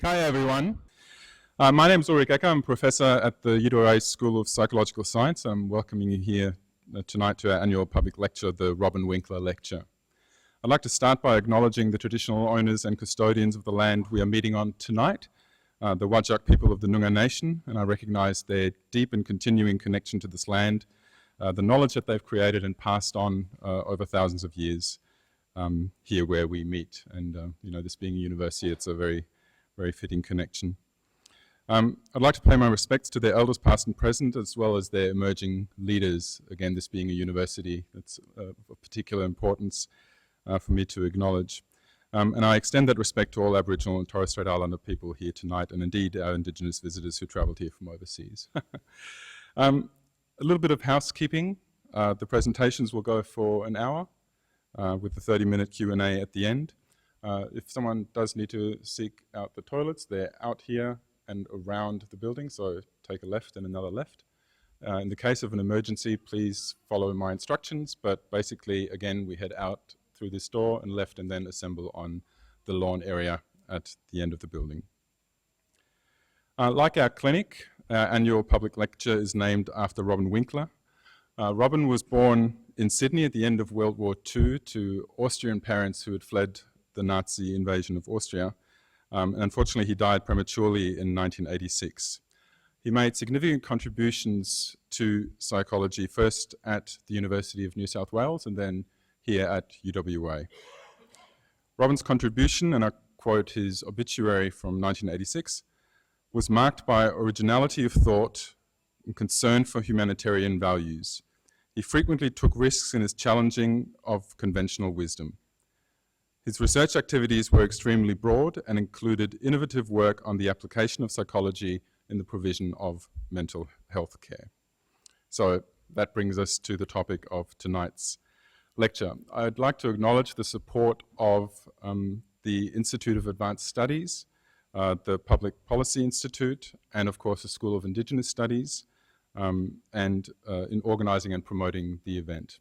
Hi everyone. My name is Ulrich Ecker. I'm a professor at the Wiradjuri School of Psychological Science. I'm welcoming you here tonight to our annual public lecture, the Robin Winkler Lecture. I'd like to start by acknowledging the traditional owners and custodians of the land we are meeting on tonight, the Whadjuk people of the Noongar Nation, and I recognize their deep and continuing connection to this land, the knowledge that they've created and passed on over thousands of years here where we meet. And this being a university, it's a very fitting connection. I'd like to pay my respects to their elders past and present, as well as their emerging leaders. Again, this being a university, that's of particular importance for me to acknowledge. And I extend that respect to all Aboriginal and Torres Strait Islander people here tonight, and indeed our Indigenous visitors who travelled here from overseas. A little bit of housekeeping. The presentations will go for an hour with the 30-minute Q&A at the end. If someone does need to seek out the toilets, they're out here and around the building, so take a left and another left. In the case of an emergency, please follow my instructions, but basically, again, we head out through this door and left and then assemble on the lawn area at the end of the building. Like our clinic, our annual public lecture is named after Robin Winkler. Robin was born in Sydney at the end of World War II to Austrian parents who had fled the Nazi invasion of Austria. And unfortunately, he died prematurely in 1986. He made significant contributions to psychology, first at the University of New South Wales and then here at UWA. Robin's contribution, and I quote his obituary from 1986, was marked by originality of thought and concern for humanitarian values. He frequently took risks in his challenging of conventional wisdom. His research activities were extremely broad and included innovative work on the application of psychology in the provision of mental health care. So that brings us to the topic of tonight's lecture. I'd like to acknowledge the support of the Institute of Advanced Studies, the Public Policy Institute, and of course the School of Indigenous Studies, and in organising and promoting the event.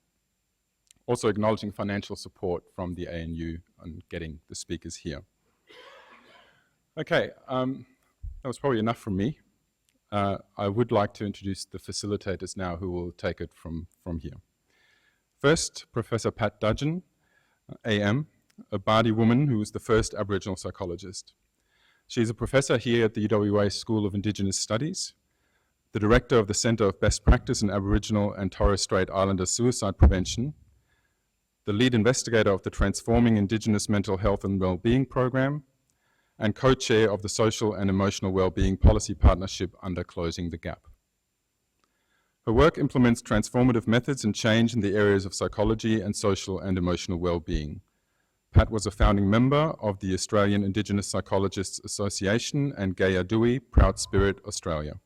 Also acknowledging financial support from the ANU on getting the speakers here. Okay, that was probably enough from me. I would like to introduce the facilitators now who will take it from here. First, Professor Pat Dudgeon AM, a Bardi woman who was the first Aboriginal psychologist. She's a professor here at the UWA School of Indigenous Studies, the director of the Centre of Best Practice in Aboriginal and Torres Strait Islander Suicide Prevention, the lead investigator of the Transforming Indigenous Mental Health and Wellbeing Program, and co-chair of the Social and Emotional Wellbeing Policy Partnership under Closing the Gap. Her work implements transformative methods and change in the areas of psychology and social and emotional wellbeing. Pat was a founding member of the Australian Indigenous Psychologists Association and Wiradjuri Proud Spirit Australia.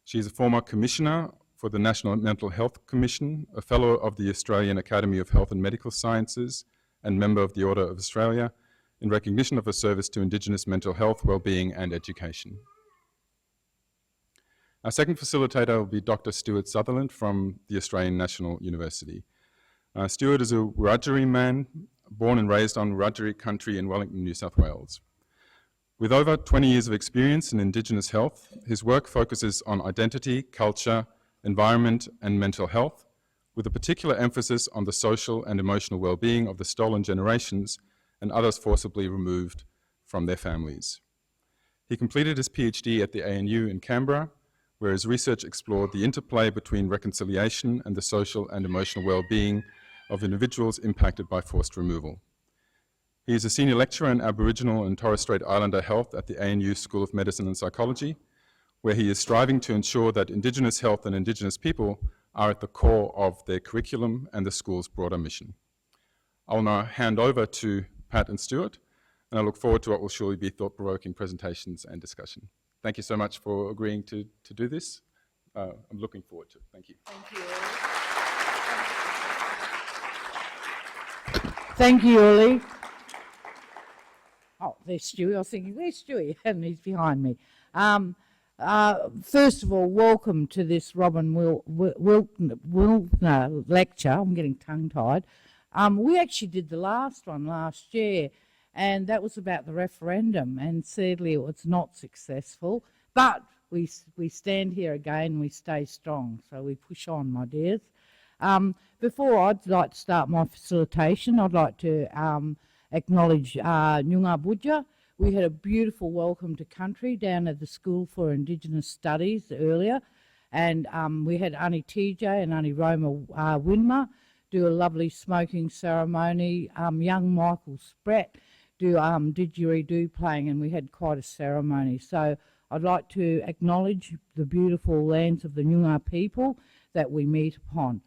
She is a former commissioner for the National Mental Health Commission, a fellow of the Australian Academy of Health and Medical Sciences, and member of the Order of Australia in recognition of her service to Indigenous mental health, wellbeing and education. Our second facilitator will be Dr Stewart Sutherland from the Australian National University. Stewart is a Wiradjuri man, born and raised on Wiradjuri country in Wellington, New South Wales. With over 20 years of experience in Indigenous health, his work focuses on identity, culture, environment and mental health, with a particular emphasis on the social and emotional well-being of the stolen generations and others forcibly removed from their families. He completed his PhD at the ANU in Canberra, where his research explored the interplay between reconciliation and the social and emotional well-being of individuals impacted by forced removal. He is a senior lecturer in Aboriginal and Torres Strait Islander health at the ANU School of Medicine and Psychology, where he is striving to ensure that Indigenous health and Indigenous people are at the core of their curriculum and the school's broader mission. I will now hand over to Pat and Stewart, and I look forward to what will surely be thought-provoking presentations and discussion. Thank you so much for agreeing to do this. I'm looking forward to it. Thank you. Thank you. Thank you, Uli. Oh, there's Stewie. I was thinking, where's Stewie? And he's behind me. First of all, welcome to this Robin Winkler Lecture. I'm getting tongue-tied. We actually did the last one last year, and that was about the referendum, and sadly it was not successful, but we stand here again, we stay strong, so we push on, my dears. Before I'd like to start my facilitation, I'd like to acknowledge Nyunga Budja. We had a beautiful welcome to country down at the School for Indigenous Studies earlier, and we had Auntie TJ and Auntie Roma Winmer do a lovely smoking ceremony, young Michael Spratt do didgeridoo playing, and we had quite a ceremony. So I'd like to acknowledge the beautiful lands of the Nyunga people that we meet upon.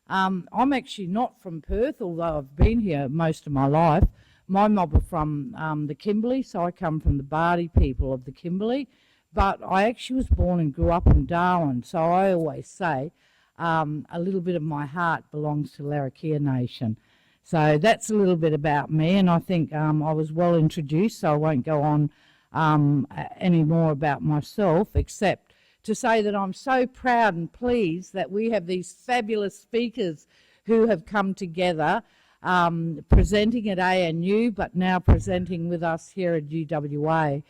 I'm actually not from Perth, although I've been here most of my life. My mob are from the Kimberley, so I come from the Bardi people of the Kimberley, but I actually was born and grew up in Darwin, so I always say a little bit of my heart belongs to Larrakia Nation. So that's a little bit about me, and I think I was well introduced, so I won't go on any more about myself, except to say that I'm so proud and pleased that we have these fabulous speakers who have come together, presenting at ANU, but now presenting with us here at UWA.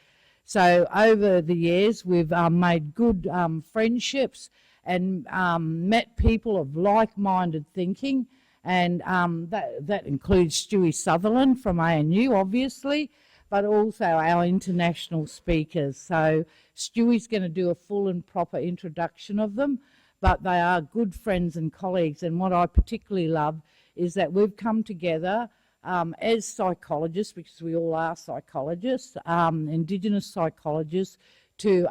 So over the years, we've made good friendships and met people of like-minded thinking, and that includes Stewart Sutherland from ANU, obviously, but also our international speakers. So Stewie's going to do a full and proper introduction of them, but they are good friends and colleagues, and what I particularly love is that we've come together as psychologists, because we all are psychologists, Indigenous psychologists, to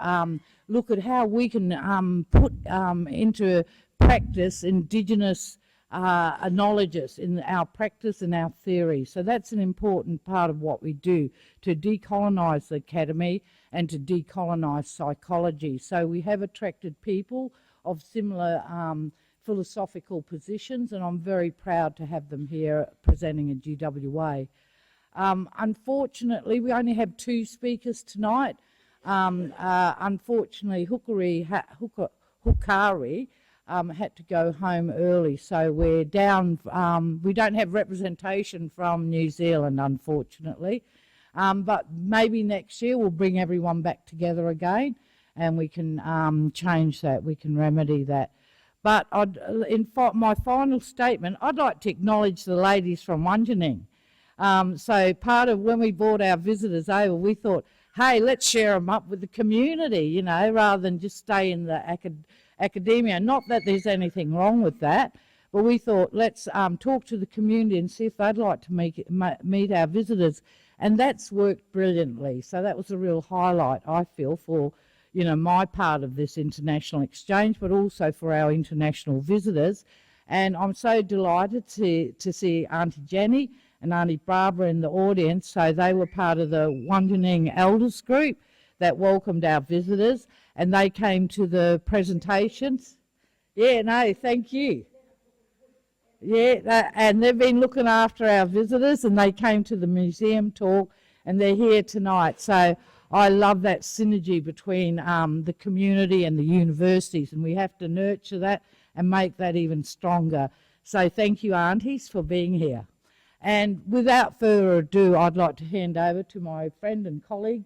look at how we can put into practice Indigenous knowledges in our practice and our theory. So that's an important part of what we do, to decolonise the academy and to decolonise psychology. So we have attracted people of similar philosophical positions, and I'm very proud to have them here presenting at GWA. Unfortunately, we only have 2 speakers tonight. Unfortunately, Hukari had to go home early, so we're down. We don't have representation from New Zealand, unfortunately, but maybe next year we'll bring everyone back together again, and we can change that, we can remedy that. But in my final statement, I'd like to acknowledge the ladies from Wiradjuri. So part of when we brought our visitors over, we thought, hey, let's share them up with the community, you know, rather than just stay in the academia. Not that there's anything wrong with that, but we thought, let's talk to the community and see if they'd like to meet our visitors. And that's worked brilliantly. So that was a real highlight, I feel, for my part of this international exchange, but also for our international visitors. And I'm so delighted to see Auntie Jenny and Auntie Barbara in the audience. So they were part of the Wundering Elders group that welcomed our visitors, and they came to the presentations. Yeah, no, thank you. Yeah, and they've been looking after our visitors, and they came to the museum talk, and they're here tonight. So I love that synergy between the community and the universities, and we have to nurture that and make that even stronger. So thank you, aunties, for being here. And without further ado, I'd like to hand over to my friend and colleague.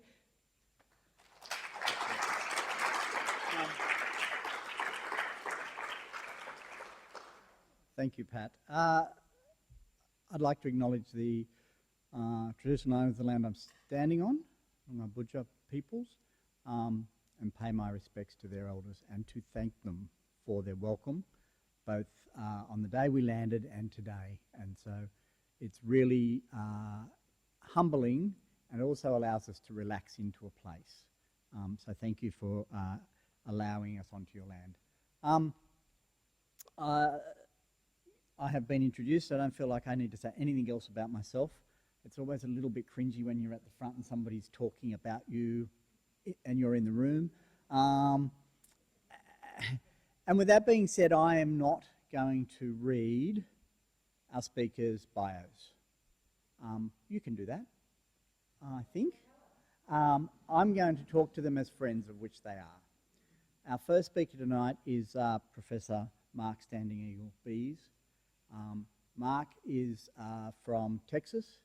Thank you, Pat. I'd like to acknowledge the traditional owners of the land I'm standing on, my Budja peoples, and pay my respects to their elders and to thank them for their welcome, both on the day we landed and today. And so it's really humbling, and also allows us to relax into a place. So thank you for allowing us onto your land. I have been introduced, so I don't feel like I need to say anything else about myself. It's always a little bit cringy when you're at the front and somebody's talking about you and you're in the room. And with that being said, I am not going to read our speakers' bios. You can do that, I think. I'm going to talk to them as friends, of which they are. Our first speaker tonight is Professor Mark Standing Eagle Bees. Mark is from Texas.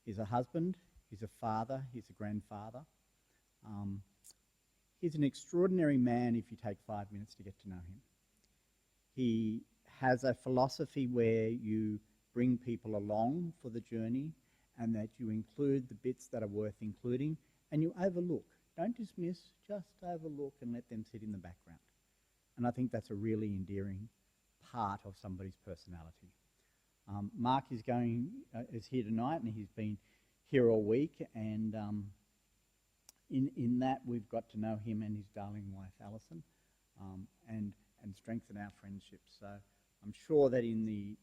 He's a husband, he's a father, he's a grandfather. He's an extraordinary man if you take 5 minutes to get to know him. He has a philosophy where you bring people along for the journey and that you include the bits that are worth including and you overlook. Don't dismiss, just overlook and let them sit in the background. And I think that's a really endearing part of somebody's personality. Mark is here tonight and he's been here all week, and in that we've got to know him and his darling wife Alison, and strengthen our friendship. So I'm sure that in the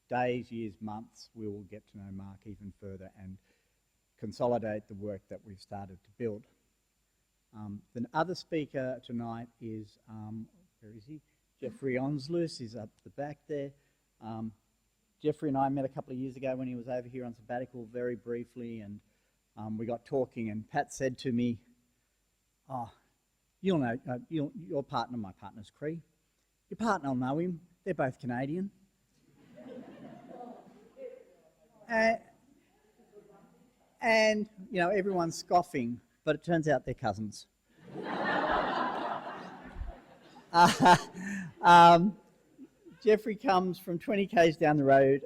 days, years, months, we will get to know Mark even further and consolidate the work that we've started to build. The other speaker tonight is, where is he? Jeffrey Onslus is up the back there. Jeffrey and I met a couple of years ago when he was over here on sabbatical very briefly, and we got talking, and Pat said to me, "Oh, you'll know, your partner, my partner's Cree. Your partner will know him. They're both Canadian." And, you know, everyone's scoffing, but it turns out they're cousins. Jeffrey comes from 20 k's down the road.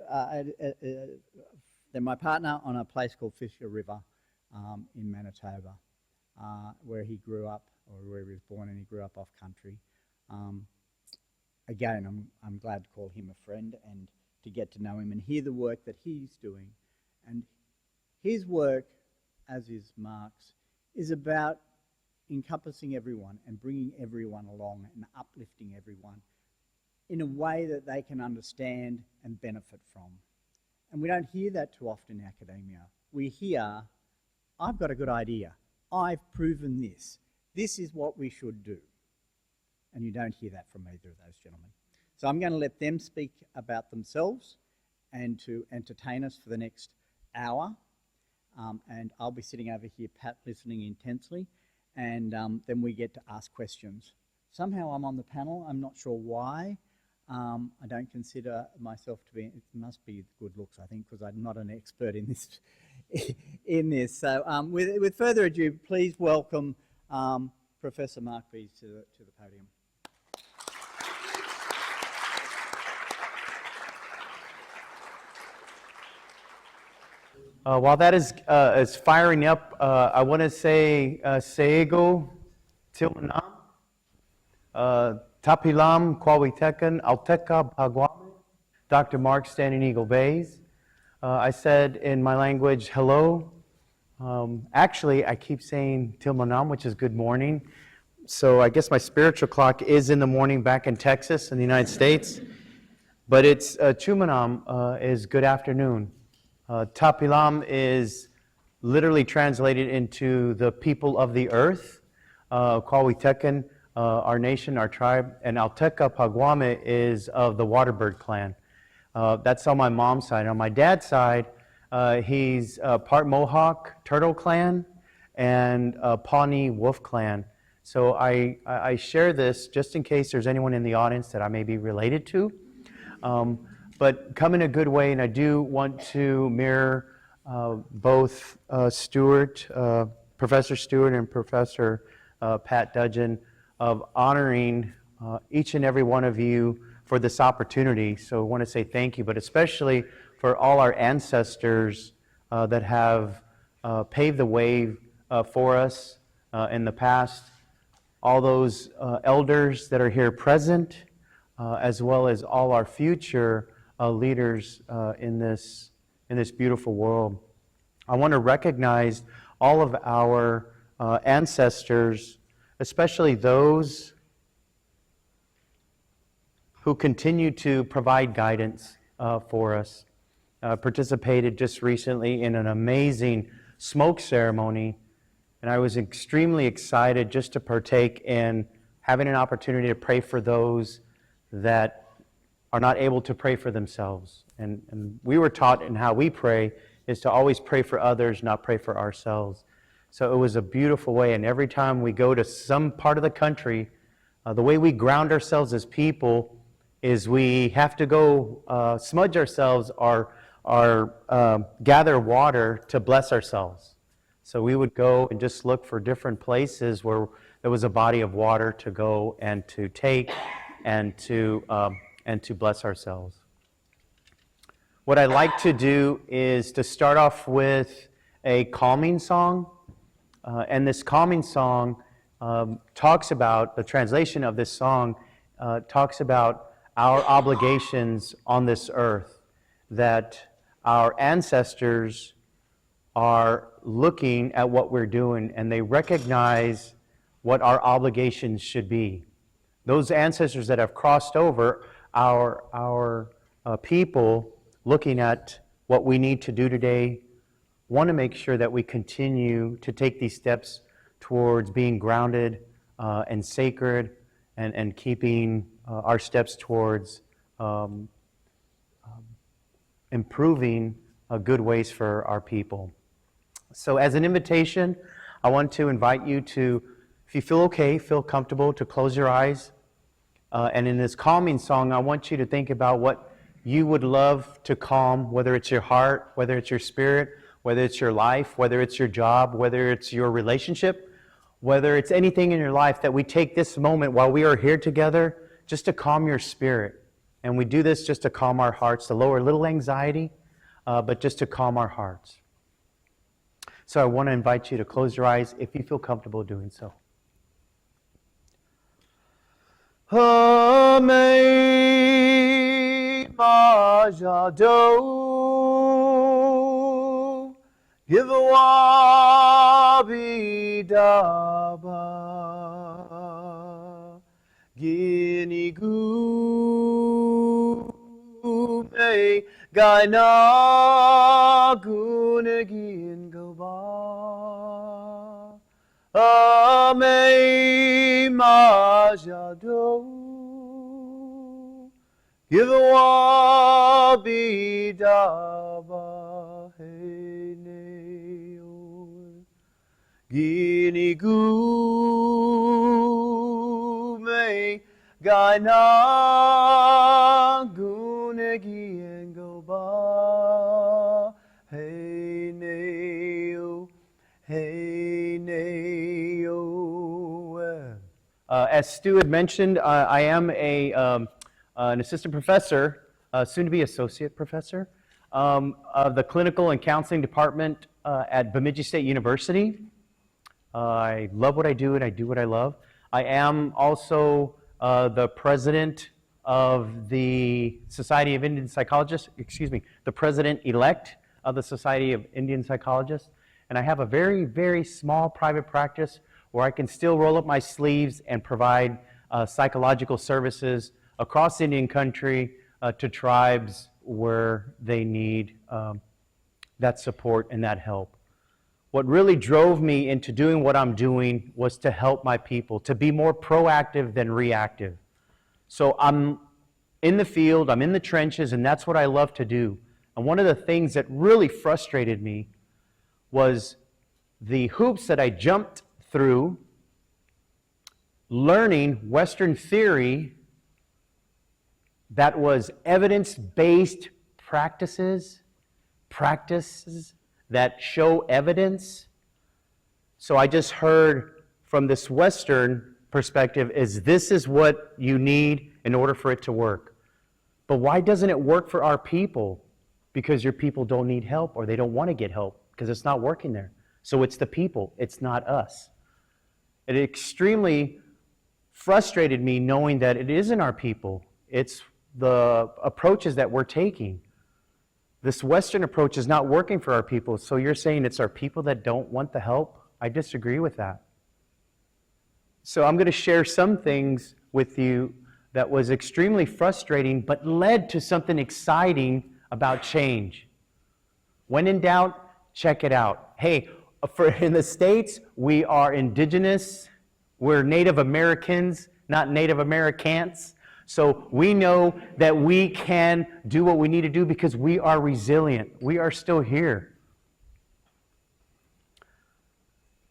They're my partner on a place called Fisher River in Manitoba, where he grew up, or where he was born, and he grew up off country. Again, I'm glad to call him a friend and to get to know him and hear the work that he's doing. And his work, as is Mark's, is about encompassing everyone and bringing everyone along and uplifting everyone in a way that they can understand and benefit from. And we don't hear that too often in academia. We hear, "I've got a good idea. I've proven this. This is what we should do." And you don't hear that from either of those gentlemen. So I'm going to let them speak about themselves and to entertain us for the next hour. And I'll be sitting over here, Pat, listening intensely. And then we get to ask questions. Somehow I'm on the panel. I'm not sure why. I don't consider myself to be, it must be good looks, I think, because I'm not an expert in this. So with further ado, please welcome Professor Mark Bees to the podium. While that is firing up, I want to say Seego Tilmanam, Tapilam Kwawitekan, Alteka Bagwame, Dr. Mark Standing Eagle Bays. I said in my language, hello. Actually, I keep saying Tilmanam, which is good morning. So I guess my spiritual clock is in the morning back in Texas in the United States. But it's Chumanam is good afternoon. Tapilam is literally translated into the people of the earth. Kwawitekan, our nation, our tribe. And Alteka Pagwame is of the Waterbird clan. That's on my mom's side. On my dad's side, he's part Mohawk Turtle clan and Pawnee Wolf clan. So I share this just in case there's anyone in the audience that I may be related to. But come in a good way, and I do want to mirror both Professor Stewart and Professor Pat Dudgeon of honoring each and every one of you for this opportunity. So I want to say thank you, but especially for all our ancestors that have paved the way for us in the past, all those elders that are here present, as well as all our future leaders in this beautiful world. I want to recognize all of our ancestors, especially those who continue to provide guidance for us. Participated just recently in an amazing smoke ceremony, and I was extremely excited just to partake in having an opportunity to pray for those that are not able to pray for themselves. And we were taught in how we pray is to always pray for others, not pray for ourselves. So it was a beautiful way, and every time we go to some part of the country, the way we ground ourselves as people is we have to go smudge ourselves or gather water to bless ourselves. So we would go and just look for different places where there was a body of water to go and to take and to bless ourselves. What I like to do is to start off with a calming song. And this calming song talks about, the translation of this song talks about our obligations on this earth, that our ancestors are looking at what we're doing and they recognize what our obligations should be. Those ancestors that have crossed over, our people looking at what we need to do today, want to make sure that we continue to take these steps towards being grounded and sacred and keeping our steps towards improving good ways for our people. So as an invitation, I want to invite you to, if you feel okay, feel comfortable, to close your eyes. And in this calming song, I want you to think about what you would love to calm, whether it's your heart, whether it's your spirit, whether it's your life, whether it's your job, whether it's your relationship, whether it's anything in your life, that we take this moment while we are here together just to calm your spirit. And we do this just to calm our hearts, to lower a little anxiety, but just to calm our hearts. So I want to invite you to close your eyes if you feel comfortable doing so. Give a wabi daba, gini gu me gaina gunagin goba, ame majado. Give a wabi daba, hey neo, gini gu me gaina gunagi and go ba, hey neo, hey neo. As Stu had mentioned, I am an assistant professor, soon to be associate professor, of the clinical and counseling department at Bemidji State University. I love what I do and I do what I love. I am also the president of the Society of Indian Psychologists, the president-elect of the Society of Indian Psychologists. And I have a very, very small private practice where I can still roll up my sleeves and provide psychological services across Indian country to tribes where they need that support and that help. What really drove me into doing what I'm doing was to help my people, to be more proactive than reactive. So I'm in the field, I'm in the trenches, and that's what I love to do. And one of the things that really frustrated me was the hoops that I jumped through learning Western theory that was evidence-based practices that show evidence. So I just heard from this Western perspective this is what you need in order for it to work. But why doesn't it work for our people? Because your people don't need help or they don't want to get help because it's not working there. So it's the people, it's not us. It extremely frustrated me knowing that it isn't our people, it's the approaches that we're taking. This Western approach is not working for our people, so you're saying it's our people that don't want the help? I disagree with that. So I'm going to share some things with you that was extremely frustrating, but led to something exciting about change. When in doubt, check it out. Hey, in the States, we are indigenous, we're Native Americans, not Native Americans. So we know that we can do what we need to do because we are resilient. We are still here.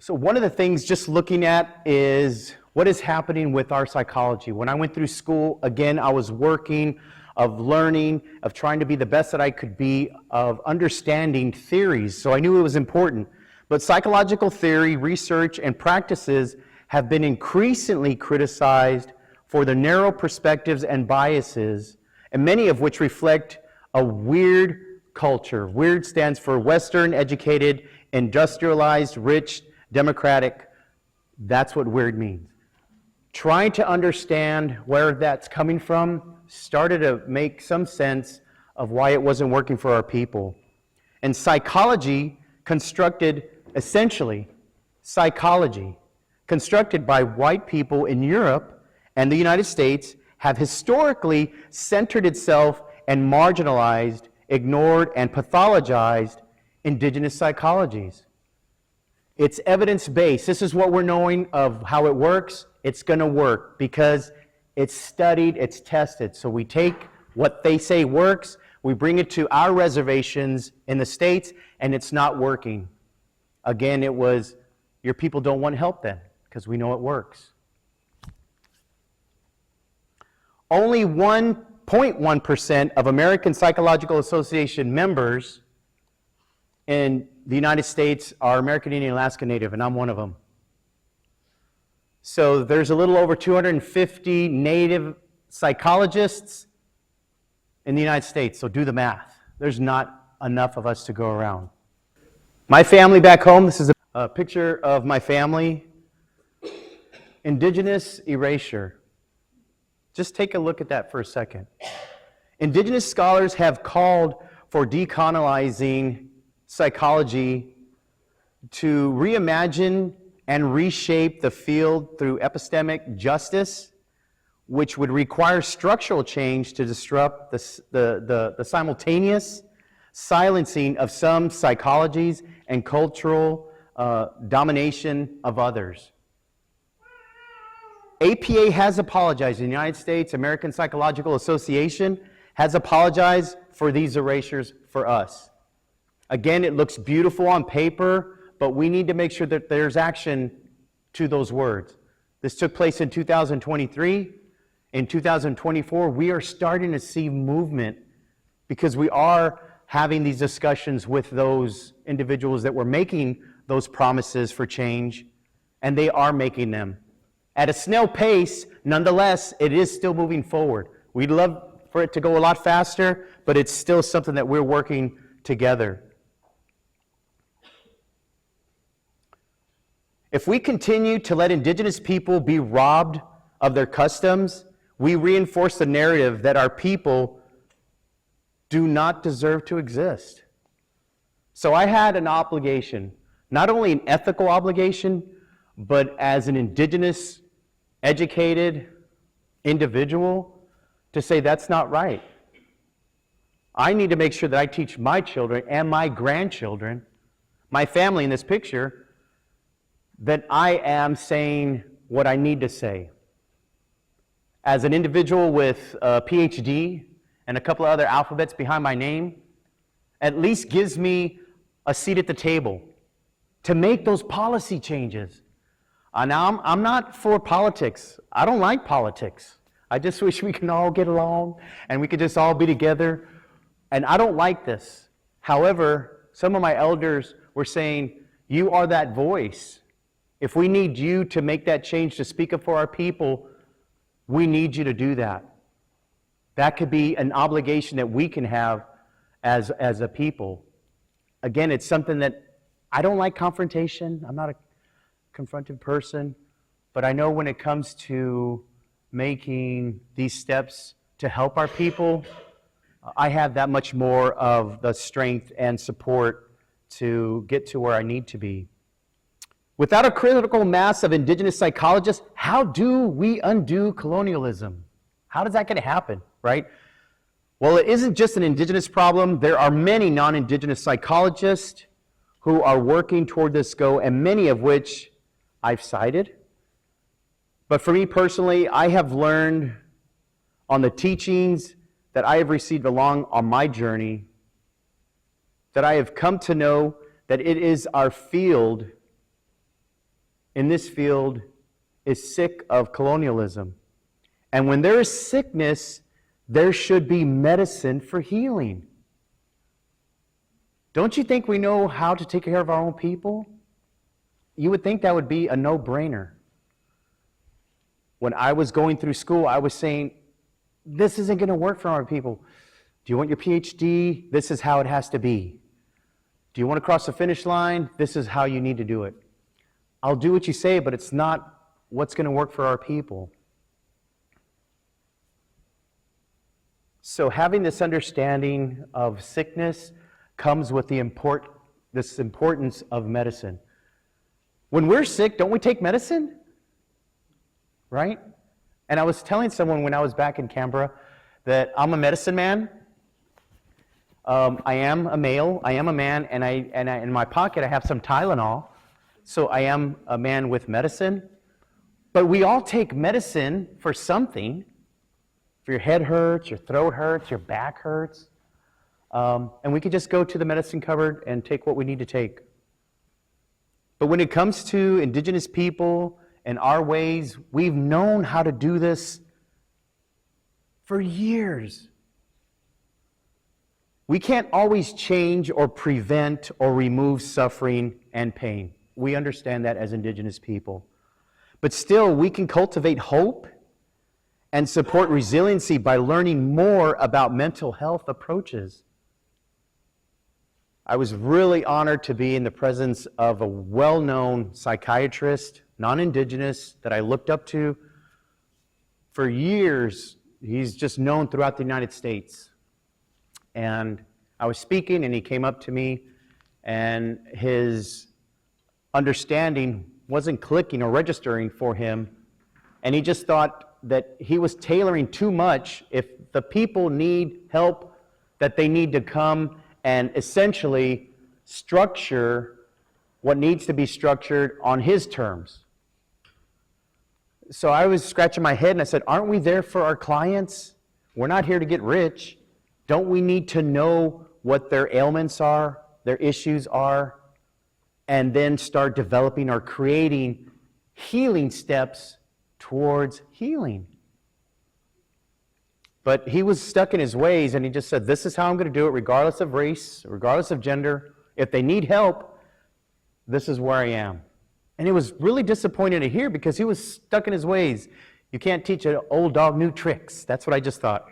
So one of the things just looking at is what is happening with our psychology. When I went through school, again, I was working of learning, of trying to be the best that I could be, of understanding theories. So I knew it was important. But psychological theory, research, and practices have been increasingly criticized for their narrow perspectives and biases, and many of which reflect a weird culture. Weird stands for Western, educated, industrialized, rich, democratic. That's what weird means. Trying to understand where that's coming from started to make some sense of why it wasn't working for our people. And psychology essentially, psychology constructed by white people in Europe and the United States have historically centered itself and marginalized, ignored, and pathologized indigenous psychologies. It's evidence-based. This is what we're knowing of how it works. It's going to work because it's studied, it's tested. So we take what they say works, we bring it to our reservations in the States, and it's not working. Again, it was, your people don't want help then, because we know it works. Only 1.1% of American Psychological Association members in the United States are American Indian Alaska Native, and I'm one of them. So there's a little over 250 Native psychologists in the United States, so do the math. There's not enough of us to go around. My family back home, this is a picture of my family. Indigenous erasure. Just take a look at that for a second. Indigenous scholars have called for decolonizing psychology to reimagine and reshape the field through epistemic justice, which would require structural change to disrupt the simultaneous silencing of some psychologies and cultural domination of others. APA has apologized. The United States American Psychological Association has apologized for these erasures for us. Again, it looks beautiful on paper, but we need to make sure that there's action to those words. This took place in 2023. In 2024, we are starting to see movement because we are having these discussions with those individuals that were making those promises for change, and they are making them. At a snail pace, nonetheless, it is still moving forward. We'd love for it to go a lot faster, but it's still something that we're working together. If we continue to let Indigenous people be robbed of their customs, we reinforce the narrative that our people do not deserve to exist. So I had an obligation, not only an ethical obligation, but as an Indigenous, educated individual, to say that's not right. I need to make sure that I teach my children and my grandchildren, my family in this picture, that I am saying what I need to say. As an individual with a PhD and a couple of other alphabets behind my name, at least gives me a seat at the table to make those policy changes. Now, I'm not for politics. I don't like politics. I just wish we can all get along and we could just all be together. And I don't like this. However, some of my elders were saying, you are that voice. If we need you to make that change, to speak up for our people, we need you to do that. That could be an obligation that we can have as a people. Again, it's something that I don't like confrontation. I'm not a confrontive person, but I know when it comes to making these steps to help our people, I have that much more of the strength and support to get to where I need to be. Without a critical mass of Indigenous psychologists, how do we undo colonialism? How does that going to happen, right? Well, it isn't just an Indigenous problem. There are many non-Indigenous psychologists who are working toward this goal, and many of which I've cited. But for me personally, I have learned on the teachings that I have received along on my journey that I have come to know that it is our field, in this field, is sick of colonialism. And when there is sickness, there should be medicine for healing. Don't you think we know how to take care of our own people? You would think that would be a no-brainer. When I was going through school, I was saying, this isn't going to work for our people. Do you want your PhD? This is how it has to be. Do you want to cross the finish line? This is how you need to do it. I'll do what you say, but it's not what's going to work for our people. So having this understanding of sickness comes with this importance of medicine. When we're sick, don't we take medicine? Right? And I was telling someone when I was back in Canberra that I'm a medicine man. I am a male, I am a man, and in my pocket I have some Tylenol. So I am a man with medicine. But we all take medicine for something. If your head hurts, your throat hurts, your back hurts. And we could just go to the medicine cupboard and take what we need to take. But when it comes to Indigenous people and our ways, we've known how to do this for years. We can't always change or prevent or remove suffering and pain. We understand that as Indigenous people. But still, we can cultivate hope and support resiliency by learning more about mental health approaches. I was really honored to be in the presence of a well-known psychiatrist, non-Indigenous, that I looked up to for years. He's just known throughout the United States. And I was speaking, and he came up to me, and his understanding wasn't clicking or registering for him. And he just thought that he was tailoring too much. If the people need help, that they need to come and essentially structure what needs to be structured on his terms. So I was scratching my head and I said, aren't we there for our clients? We're not here to get rich. Don't we need to know what their ailments are, their issues are, and then start developing or creating healing steps towards healing? But he was stuck in his ways, and he just said, this is how I'm going to do it, regardless of race, regardless of gender. If they need help, this is where I am. And it was really disappointing to hear because he was stuck in his ways. You can't teach an old dog new tricks. That's what I just thought.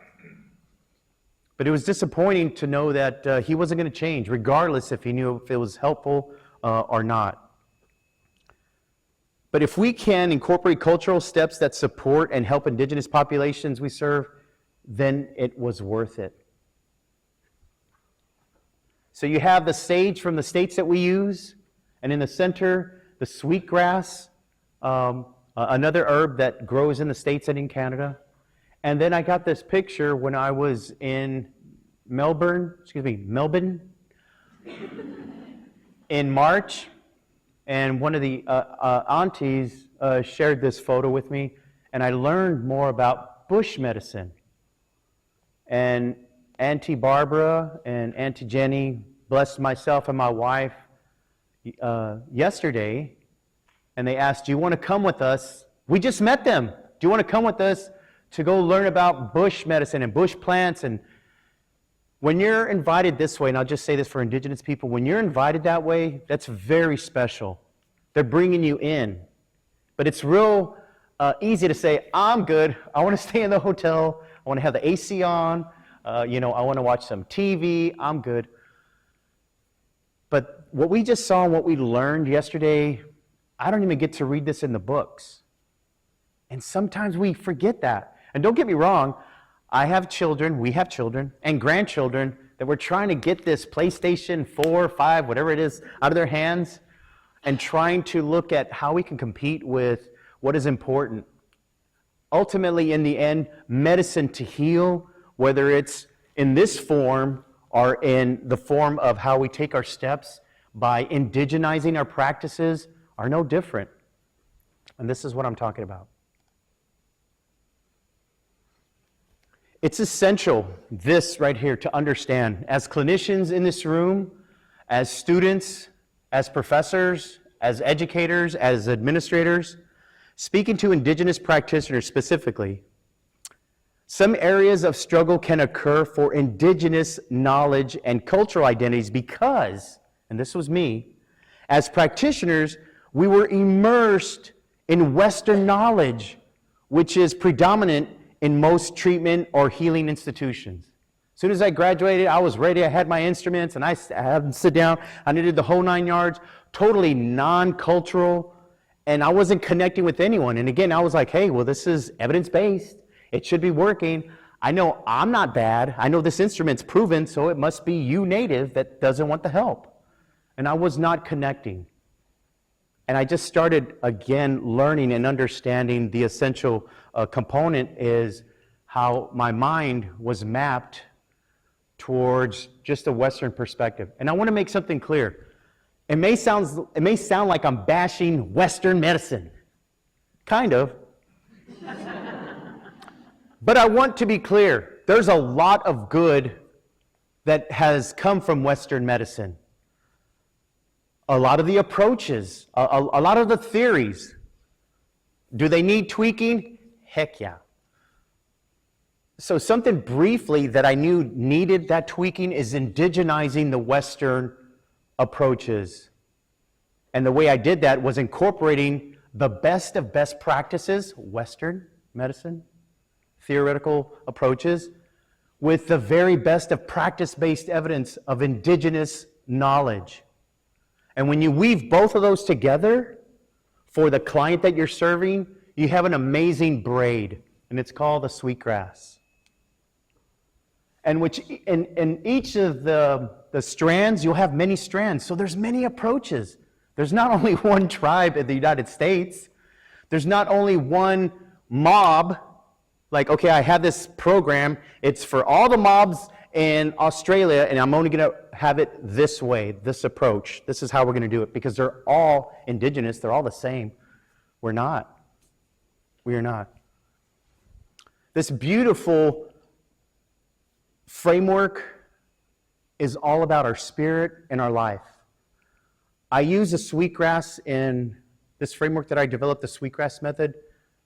But it was disappointing to know that he wasn't going to change, regardless if he knew if it was helpful or not. But if we can incorporate cultural steps that support and help Indigenous populations we serve, then it was worth it. So you have the sage from the states that we use, and in the center, the sweetgrass, another herb that grows in the States and in Canada. And then I got this picture when I was in Melbourne, in March, and one of the aunties shared this photo with me, and I learned more about bush medicine. And Auntie Barbara and Auntie Jenny blessed myself and my wife yesterday, and they asked, do you want to come with us? We just met them. Do you want to come with us to go learn about bush medicine and bush plants? And when you're invited this way, and I'll just say this for Indigenous people, when you're invited that way, that's very special. They're bringing you in. But it's real easy to say, I'm good. I want to stay in the hotel. I want to have the AC on. I want to watch some TV. I'm good. But what we just saw and what we learned yesterday, I don't even get to read this in the books. And sometimes we forget that. And don't get me wrong, I have children, we have children, and grandchildren that we're trying to get this PlayStation 4, 5, whatever it is, out of their hands, and trying to look at how we can compete with what is important. Ultimately, in the end, medicine to heal, whether it's in this form or in the form of how we take our steps by indigenizing our practices, are no different. And this is what I'm talking about. It's essential, this right here, to understand, as clinicians in this room, as students, as professors, as educators, as administrators, speaking to Indigenous practitioners specifically, Some areas of struggle can occur for indigenous knowledge and cultural identities because, and this was me, as practitioners, we were immersed in Western knowledge, which is predominant in most treatment or healing institutions. As soon as I graduated, I was ready. I had my instruments, and I had them sit down. I needed the whole 9 yards, totally non-cultural, and I wasn't connecting with anyone. And again, I was like, hey, well, this is evidence-based. It should be working. I know I'm not bad. I know this instrument's proven, so it must be you native that doesn't want the help. And I was not connecting. And I just started, again, learning and understanding the essential component is how my mind was mapped towards just a Western perspective. And I want to make something clear. It may sound like I'm bashing Western medicine. Kind of. But I want to be clear. There's a lot of good that has come from Western medicine. A lot of the approaches, a lot of the theories. Do they need tweaking? Heck yeah. So something briefly that I knew needed that tweaking is indigenizing the Western approaches. And the way I did that was incorporating the best of best practices, Western medicine, theoretical approaches, with the very best of practice-based evidence of indigenous knowledge. And when you weave both of those together for the client that you're serving, you have an amazing braid, and it's called the sweetgrass. And in each of the strands, you'll have many strands. So there's many approaches. There's not only one tribe in the United States. There's not only one mob. Like, okay, I have this program. It's for all the mobs in Australia, and I'm only going to have it this way, this approach. This is how we're going to do it, because they're all indigenous. They're all the same. We're not. We are not. This beautiful framework is all about our spirit and our life. I use the sweetgrass in this framework that I developed, the sweetgrass method,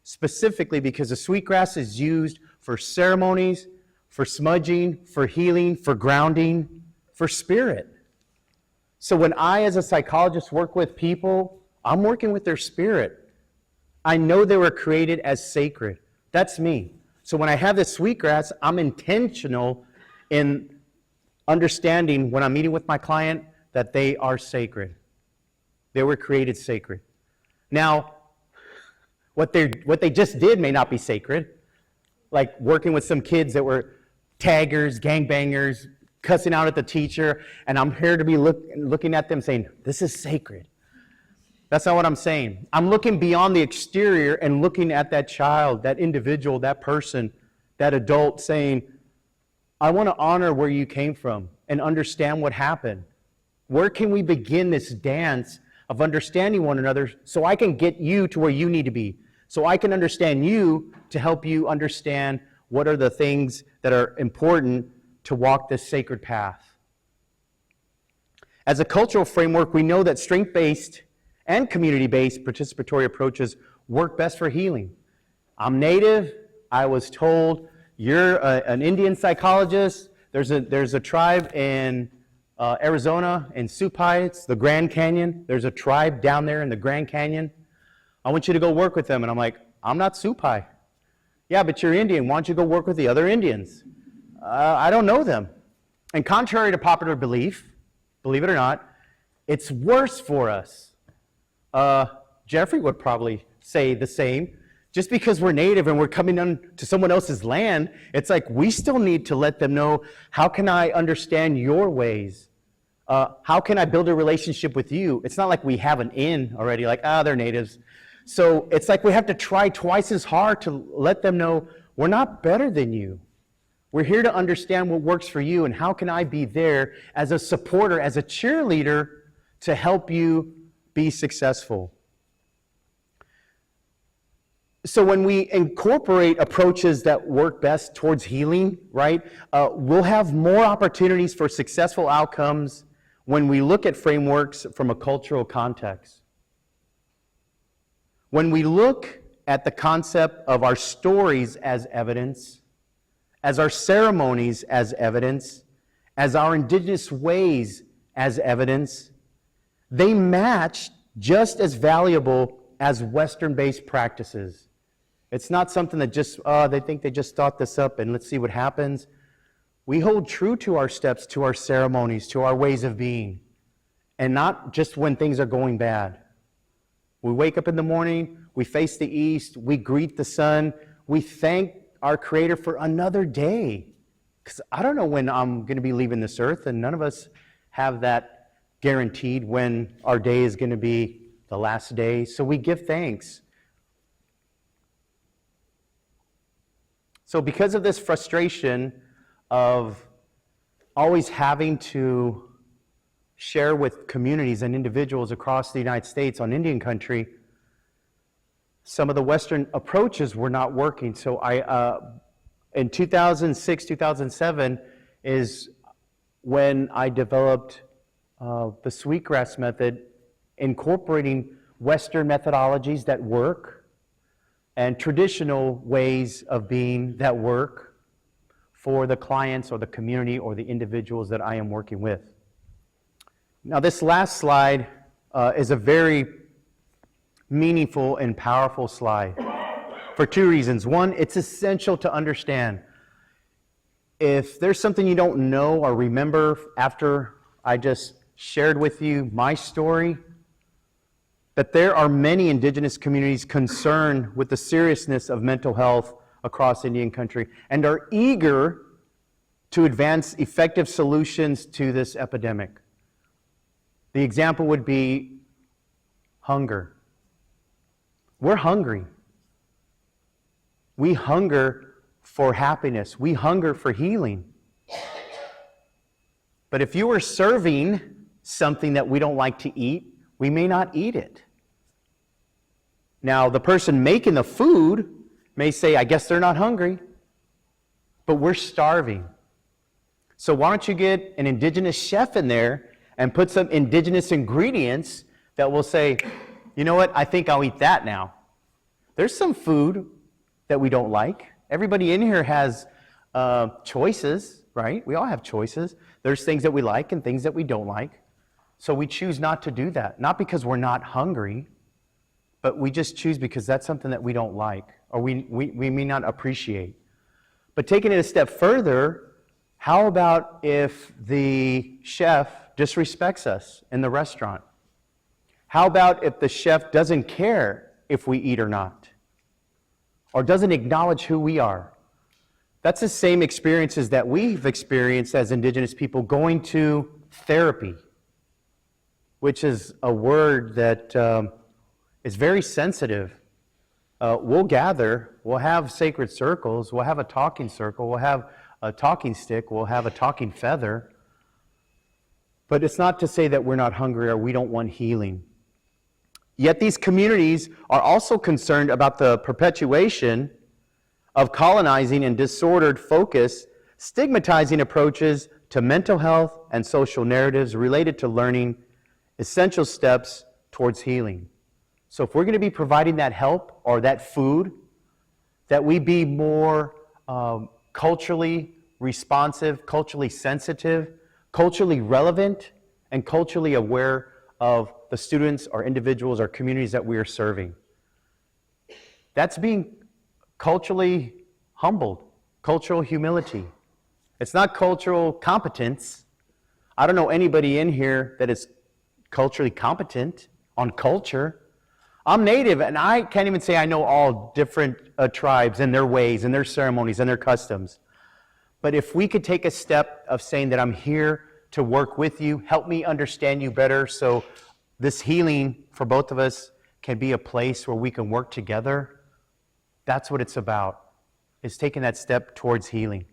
specifically because the sweetgrass is used for ceremonies, for smudging, for healing, for grounding, for spirit. So when I, as a psychologist, work with people, I'm working with their spirit. I know they were created as sacred. That's me. So when I have this sweetgrass, I'm intentional in understanding when I'm meeting with my client that they are sacred. They were created sacred. Now, what they just did may not be sacred, like working with some kids that were taggers, gangbangers, cussing out at the teacher, and I'm here to be looking at them saying, this is sacred. That's not what I'm saying. I'm looking beyond the exterior and looking at that child, that individual, that person, that adult, saying, I want to honor where you came from and understand what happened. Where can we begin this dance of understanding one another so I can get you to where you need to be, so I can understand you to help you understand what are the things that are important to walk this sacred path. As a cultural framework, we know that strength-based and community-based participatory approaches work best for healing. I'm Native. I was told, you're an Indian psychologist. There's a tribe in Arizona, in Supai, it's the Grand Canyon. There's a tribe down there in the Grand Canyon. I want you to go work with them. And I'm like, I'm not Supai. Yeah, but you're Indian. Why don't you go work with the other Indians? I don't know them. And contrary to popular belief, believe it or not, it's worse for us. Jeffrey would probably say the same. Just because we're Native and we're coming on to someone else's land, it's like we still need to let them know, how can I understand your ways? How can I build a relationship with you? It's not like we have an in already, like, they're Natives. So it's like we have to try twice as hard to let them know we're not better than you. We're here to understand what works for you, and how can I be there as a supporter, as a cheerleader to help you be successful. So when we incorporate approaches that work best towards healing, right, we'll have more opportunities for successful outcomes when we look at frameworks from a cultural context. When we look at the concept of our stories as evidence, as our ceremonies as evidence, as our indigenous ways as evidence, they match just as valuable as Western-based practices. It's not something that just, they think they just thought this up and let's see what happens. We hold true to our steps, to our ceremonies, to our ways of being, and not just when things are going bad. We wake up in the morning, we face the east, we greet the sun, we thank our Creator for another day. Because I don't know when I'm going to be leaving this earth, and none of us have that guaranteed when our day is going to be the last day. So we give thanks. So because of this frustration of always having to share with communities and individuals across the United States on Indian country, some of the Western approaches were not working. So in 2006, 2007 is when I developed the sweetgrass method, incorporating Western methodologies that work and traditional ways of being that work for the clients or the community or the individuals that I am working with. Now, this last slide is a very meaningful and powerful slide for two reasons. One, it's essential to understand. If there's something you don't know or remember after I just shared with you my story, that there are many indigenous communities concerned with the seriousness of mental health across Indian country and are eager to advance effective solutions to this epidemic. The example would be hunger. We're hungry. We hunger for happiness. We hunger for healing. But if you are serving something that we don't like to eat, we may not eat it. Now, the person making the food may say, I guess they're not hungry, but we're starving. So why don't you get an indigenous chef in there and put some indigenous ingredients that will say, you know what, I think I'll eat that now. There's some food that we don't like. Everybody in here has choices, right? We all have choices. There's things that we like and things that we don't like. So we choose not to do that. Not because we're not hungry, but we just choose because that's something that we don't like or we may not appreciate. But taking it a step further, how about if the chef disrespects us in the restaurant? How about if the chef doesn't care if we eat or not? Or doesn't acknowledge who we are? That's the same experiences that we've experienced as Indigenous people going to therapy, which is a word that is very sensitive. We'll gather, we'll have sacred circles, we'll have a talking circle, we'll have a talking stick, we'll have a talking feather. But it's not to say that we're not hungry or we don't want healing. Yet these communities are also concerned about the perpetuation of colonizing and disordered focus, stigmatizing approaches to mental health and social narratives related to learning essential steps towards healing. So if we're going to be providing that help or that food, that we be more culturally responsive, culturally sensitive, culturally relevant, and culturally aware of the students or individuals or communities that we are serving. That's being culturally humbled, cultural humility. It's not cultural competence. I don't know anybody in here that is culturally competent on culture. I'm Native, and I can't even say I know all different tribes and their ways and their ceremonies and their customs. But if we could take a step of saying that I'm here to work with you, help me understand you better so this healing for both of us can be a place where we can work together, that's what it's about, is taking that step towards healing.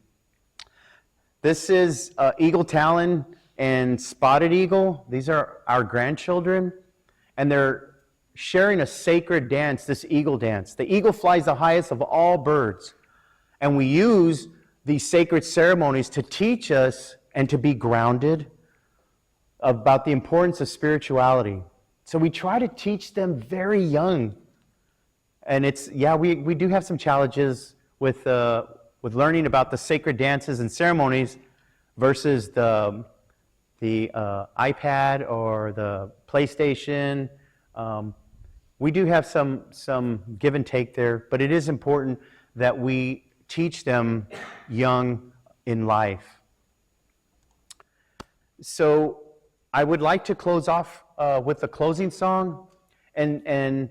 This is eagle talon and spotted eagle. These are our grandchildren, and they're sharing a sacred dance, this eagle dance. The eagle flies the highest of all birds, and we use these sacred ceremonies to teach us and to be grounded about the importance of spirituality. So we try to teach them very young. And it's, yeah, we do have some challenges with with learning about the sacred dances and ceremonies versus the iPad or the PlayStation. We do have some give and take there, but it is important that we teach them young in life. So I would like to close off with the closing song, and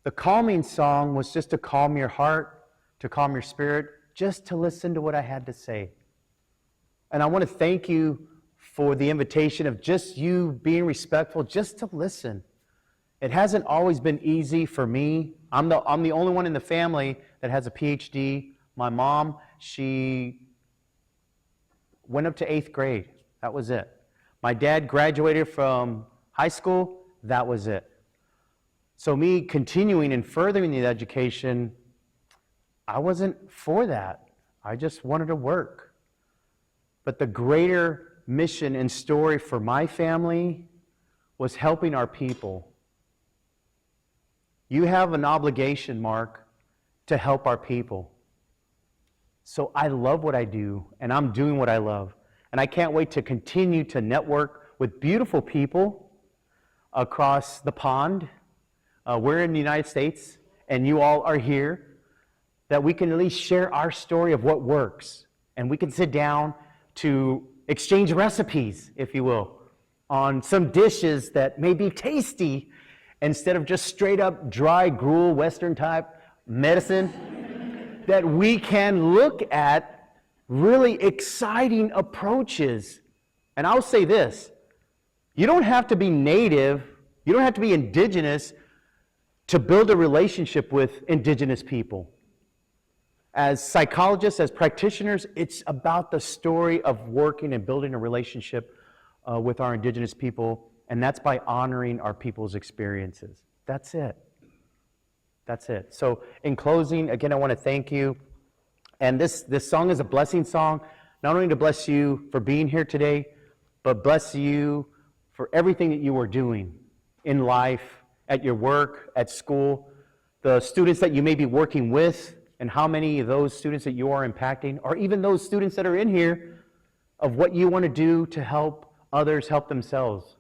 the calming song was just to calm your heart, to calm your spirit, just to listen to what I had to say. And I want to thank you for the invitation of just you being respectful, just to listen. It hasn't always been easy for me. I'm the only one in the family that has a PhD. My mom, she went up to 8th grade. That was it. My dad graduated from high school. That was it. So me continuing and furthering the education, I wasn't for that. I just wanted to work. But the greater mission and story for my family was helping our people. You have an obligation, Mark, to help our people. So I love what I do, and I'm doing what I love. And I can't wait to continue to network with beautiful people across the pond. We're in the United States, and you all are here, that we can at least share our story of what works. And we can sit down to exchange recipes, if you will, on some dishes that may be tasty instead of just straight up dry gruel, Western type medicine, that we can look at really exciting approaches. And I'll say this, you don't have to be native, you don't have to be indigenous to build a relationship with indigenous people. As psychologists, as practitioners, it's about the story of working and building a relationship with our indigenous people, and that's by honoring our people's experiences. That's it. That's it. So in closing, again, I want to thank you. And this song is a blessing song, not only to bless you for being here today, but bless you for everything that you are doing in life, at your work, at school, the students that you may be working with, and how many of those students that you are impacting, or even those students that are in here, of what you want to do to help others help themselves.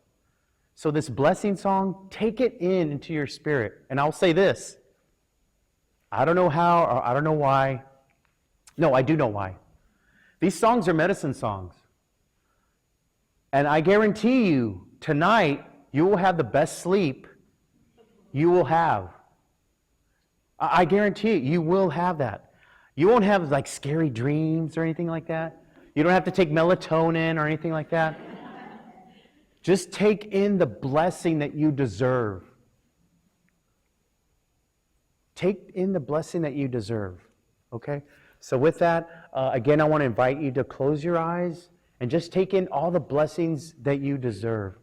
So this blessing song, take it into your spirit. And I'll say this, I don't know how, or I don't know why. No, I do know why. These songs are medicine songs. And I guarantee you, tonight, you will have the best sleep you will have. I guarantee you will have that. You won't have like scary dreams or anything like that. You don't have to take melatonin or anything like that. Just take in the blessing that you deserve. Take in the blessing that you deserve. Okay? So with that, again, I want to invite you to close your eyes and just take in all the blessings that you deserve.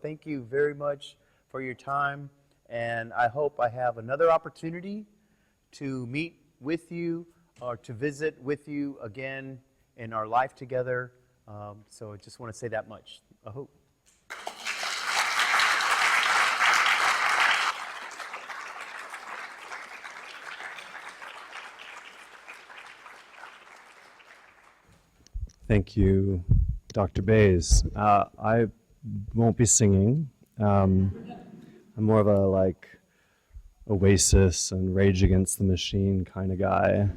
Thank you very much for your time, and I hope I have another opportunity to meet with you or to visit with you again in our life together. So I just want to say that much. I hope. Thank you, Dr. Bays. I won't be singing. I'm more of a like Oasis and Rage Against the Machine kind of guy.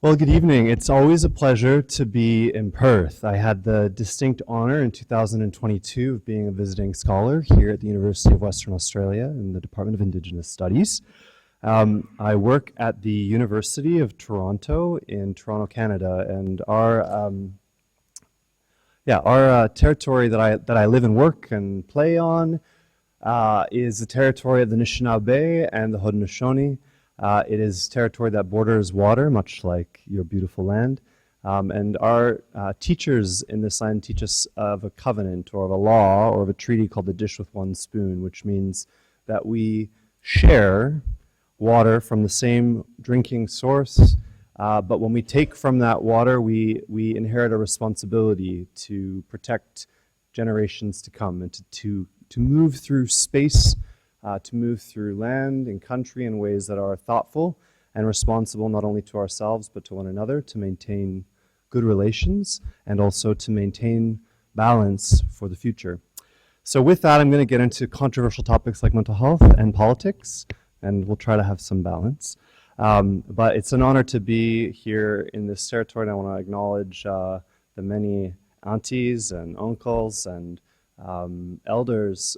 Well, good evening. It's always a pleasure to be in Perth. I had the distinct honor in 2022 of being a visiting scholar here at the University of Western Australia in the Department of Indigenous Studies. I work at the University of Toronto in Toronto, Canada, and our territory that I live and work and play on is the territory of the Anishinaabe and the Haudenosaunee. It is territory that borders water, much like your beautiful land. And our teachers in this land teach us of a covenant or of a law or of a treaty called the dish with one spoon, which means that we share water from the same drinking source, but when we take from that water, we inherit a responsibility to protect generations to come and to move through space, to move through land and country in ways that are thoughtful and responsible not only to ourselves but to one another, to maintain good relations and also to maintain balance for the future. So with that, I'm going to get into controversial topics like mental health and politics, and we'll try to have some balance. But it's an honor to be here in this territory, and I want to acknowledge the many aunties and uncles and elders,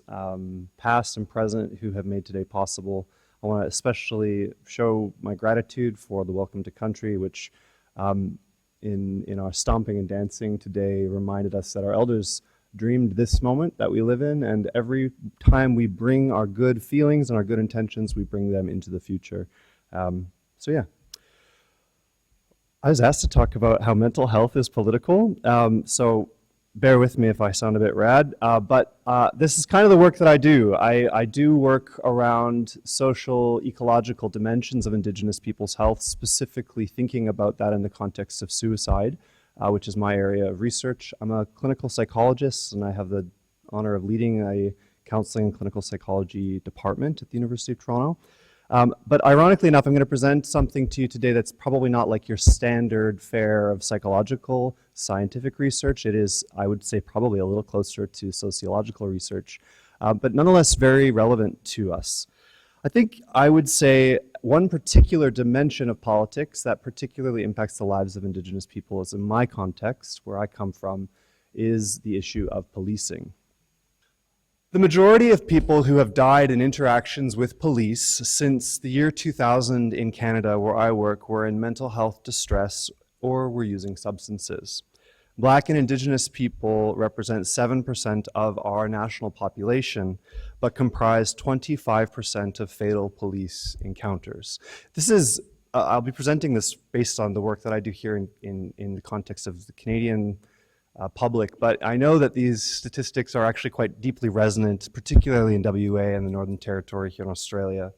past and present, who have made today possible. I want to especially show my gratitude for the Welcome to Country, which in our stomping and dancing today reminded us that our elders dreamed this moment that we live in, and every time we bring our good feelings and our good intentions, we bring them into the future. So yeah. I was asked to talk about how mental health is political, so bear with me if I sound a bit rad, but this is kind of the work that I do. I do work around social, ecological dimensions of Indigenous people's health, specifically thinking about that in the context of suicide, which is my area of research. I'm a clinical psychologist, and I have the honor of leading a counseling and clinical psychology department at the University of Toronto. But ironically enough, I'm going to present something to you today that's probably not like your standard fare of psychological scientific research. It is, I would say, probably a little closer to sociological research, but nonetheless very relevant to us. I think I would say one particular dimension of politics that particularly impacts the lives of Indigenous people is in my context, where I come from, is the issue of policing. The majority of people who have died in interactions with police since the year 2000 in Canada, where I work, were in mental health distress or were using substances. Black and Indigenous people represent 7% of our national population, but comprise 25% of fatal police encounters. This is, I'll be presenting this based on the work that I do here in the context of the Canadian public, but I know that these statistics are actually quite deeply resonant, particularly in WA and the Northern Territory here in Australia.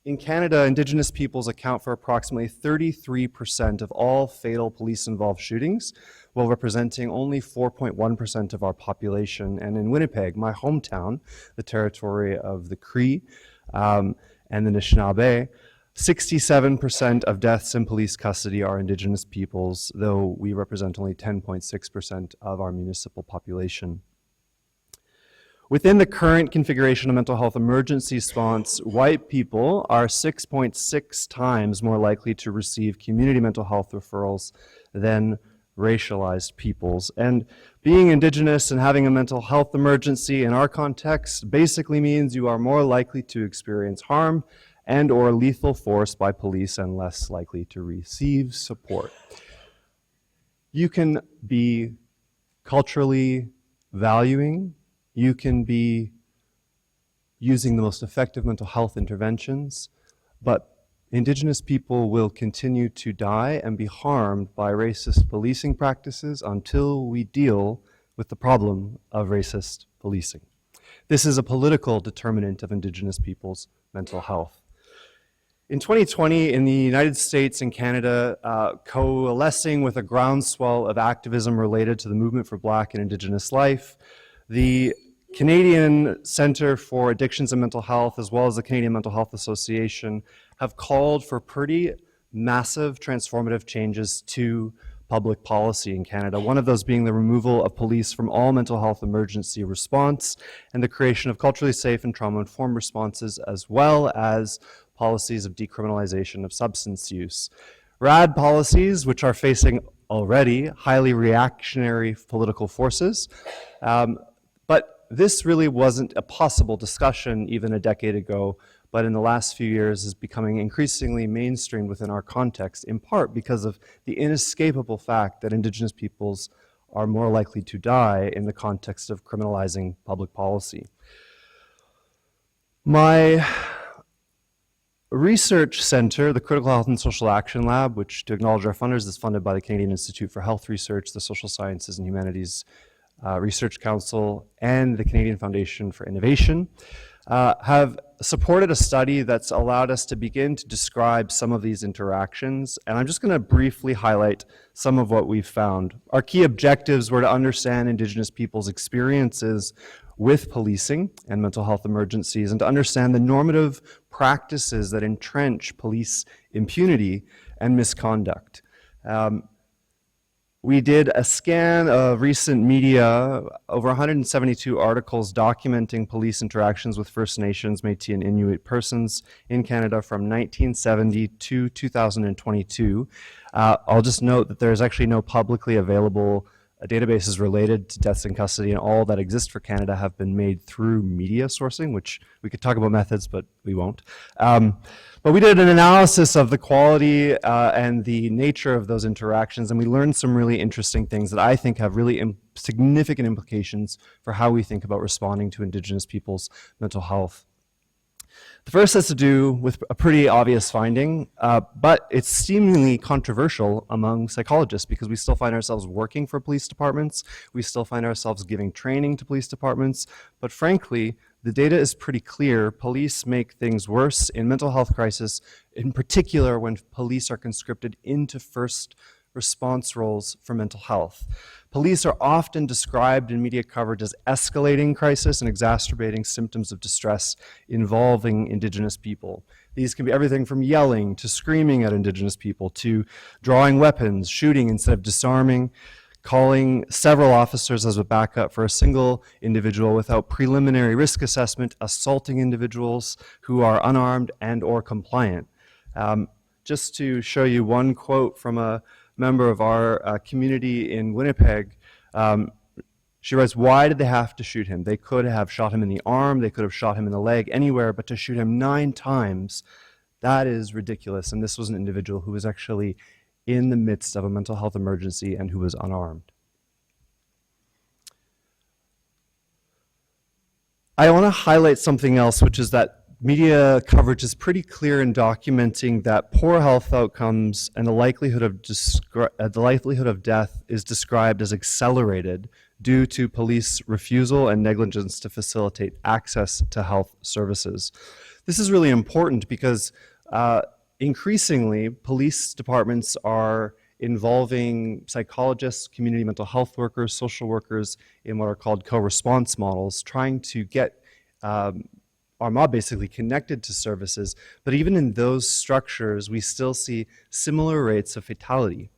In Canada, Indigenous peoples account for approximately 33% of all fatal police-involved shootings, while representing only 4.1% of our population. And in Winnipeg, my hometown, the territory of the Cree and the Anishinaabe, 67% of deaths in police custody are Indigenous peoples, though we represent only 10.6% of our municipal population. Within the current configuration of mental health emergency response, white people are 6.6 times more likely to receive community mental health referrals than racialized peoples. And being Indigenous and having a mental health emergency in our context basically means you are more likely to experience harm and or lethal force by police and less likely to receive support. You can be culturally valuing, you can be using the most effective mental health interventions, but Indigenous people will continue to die and be harmed by racist policing practices until we deal with the problem of racist policing. This is a political determinant of Indigenous people's mental health. In 2020, in the United States and Canada, coalescing with a groundswell of activism related to the movement for Black and Indigenous life, the Canadian Centre for Addictions and Mental Health, as well as the Canadian Mental Health Association, have called for pretty massive transformative changes to public policy in Canada, one of those being the removal of police from all mental health emergency response and the creation of culturally safe and trauma-informed responses, as well as policies of decriminalization of substance use. RAD policies, which are facing already highly reactionary political forces, but this really wasn't a possible discussion even a decade ago, but in the last few years is becoming increasingly mainstream within our context, in part because of the inescapable fact that Indigenous peoples are more likely to die in the context of criminalizing public policy. My research center, the Critical Health and Social Action Lab, which, to acknowledge our funders, is funded by the Canadian Institute for Health Research, the Social Sciences and Humanities Research Council, and the Canadian Foundation for Innovation, have supported a study that's allowed us to begin to describe some of these interactions. And I'm just going to briefly highlight some of what we've found. Our key objectives were to understand Indigenous peoples' experiences with policing and mental health emergencies, and to understand the normative practices that entrench police impunity and misconduct. We did a scan of recent media, over 172 articles documenting police interactions with First Nations, Métis, and Inuit persons in Canada from 1970 to 2022. I'll just note that there's actually no publicly available databases related to deaths in custody, and all that exist for Canada have been made through media sourcing, which we could talk about methods, but we won't. But we did an analysis of the quality and the nature of those interactions, and we learned some really interesting things that I think have really significant implications for how we think about responding to Indigenous people's mental health. The first has to do with a pretty obvious finding, but it's seemingly controversial among psychologists because we still find ourselves working for police departments, we still find ourselves giving training to police departments, but frankly, the data is pretty clear. Police make things worse in mental health crisis, in particular when police are conscripted into first response roles for mental health. Police are often described in media coverage as escalating crisis and exacerbating symptoms of distress involving Indigenous people. These can be everything from yelling to screaming at Indigenous people to drawing weapons, shooting instead of disarming, calling several officers as a backup for a single individual without preliminary risk assessment, assaulting individuals who are unarmed and or compliant. Just to show you one quote from a member of our community in Winnipeg, she writes, "Why did they have to shoot him? They could have shot him in the arm, they could have shot him in the leg, anywhere, but to shoot him 9 times, that is ridiculous." And this was an individual who was actually in the midst of a mental health emergency and who was unarmed. I want to highlight something else, which is that media coverage is pretty clear in documenting that poor health outcomes and the likelihood of death is described as accelerated due to police refusal and negligence to facilitate access to health services. This is really important because increasingly police departments are involving psychologists, community mental health workers, social workers in what are called co-response models, trying to get our mob basically connected to services, but even in those structures, we still see similar rates of fatality.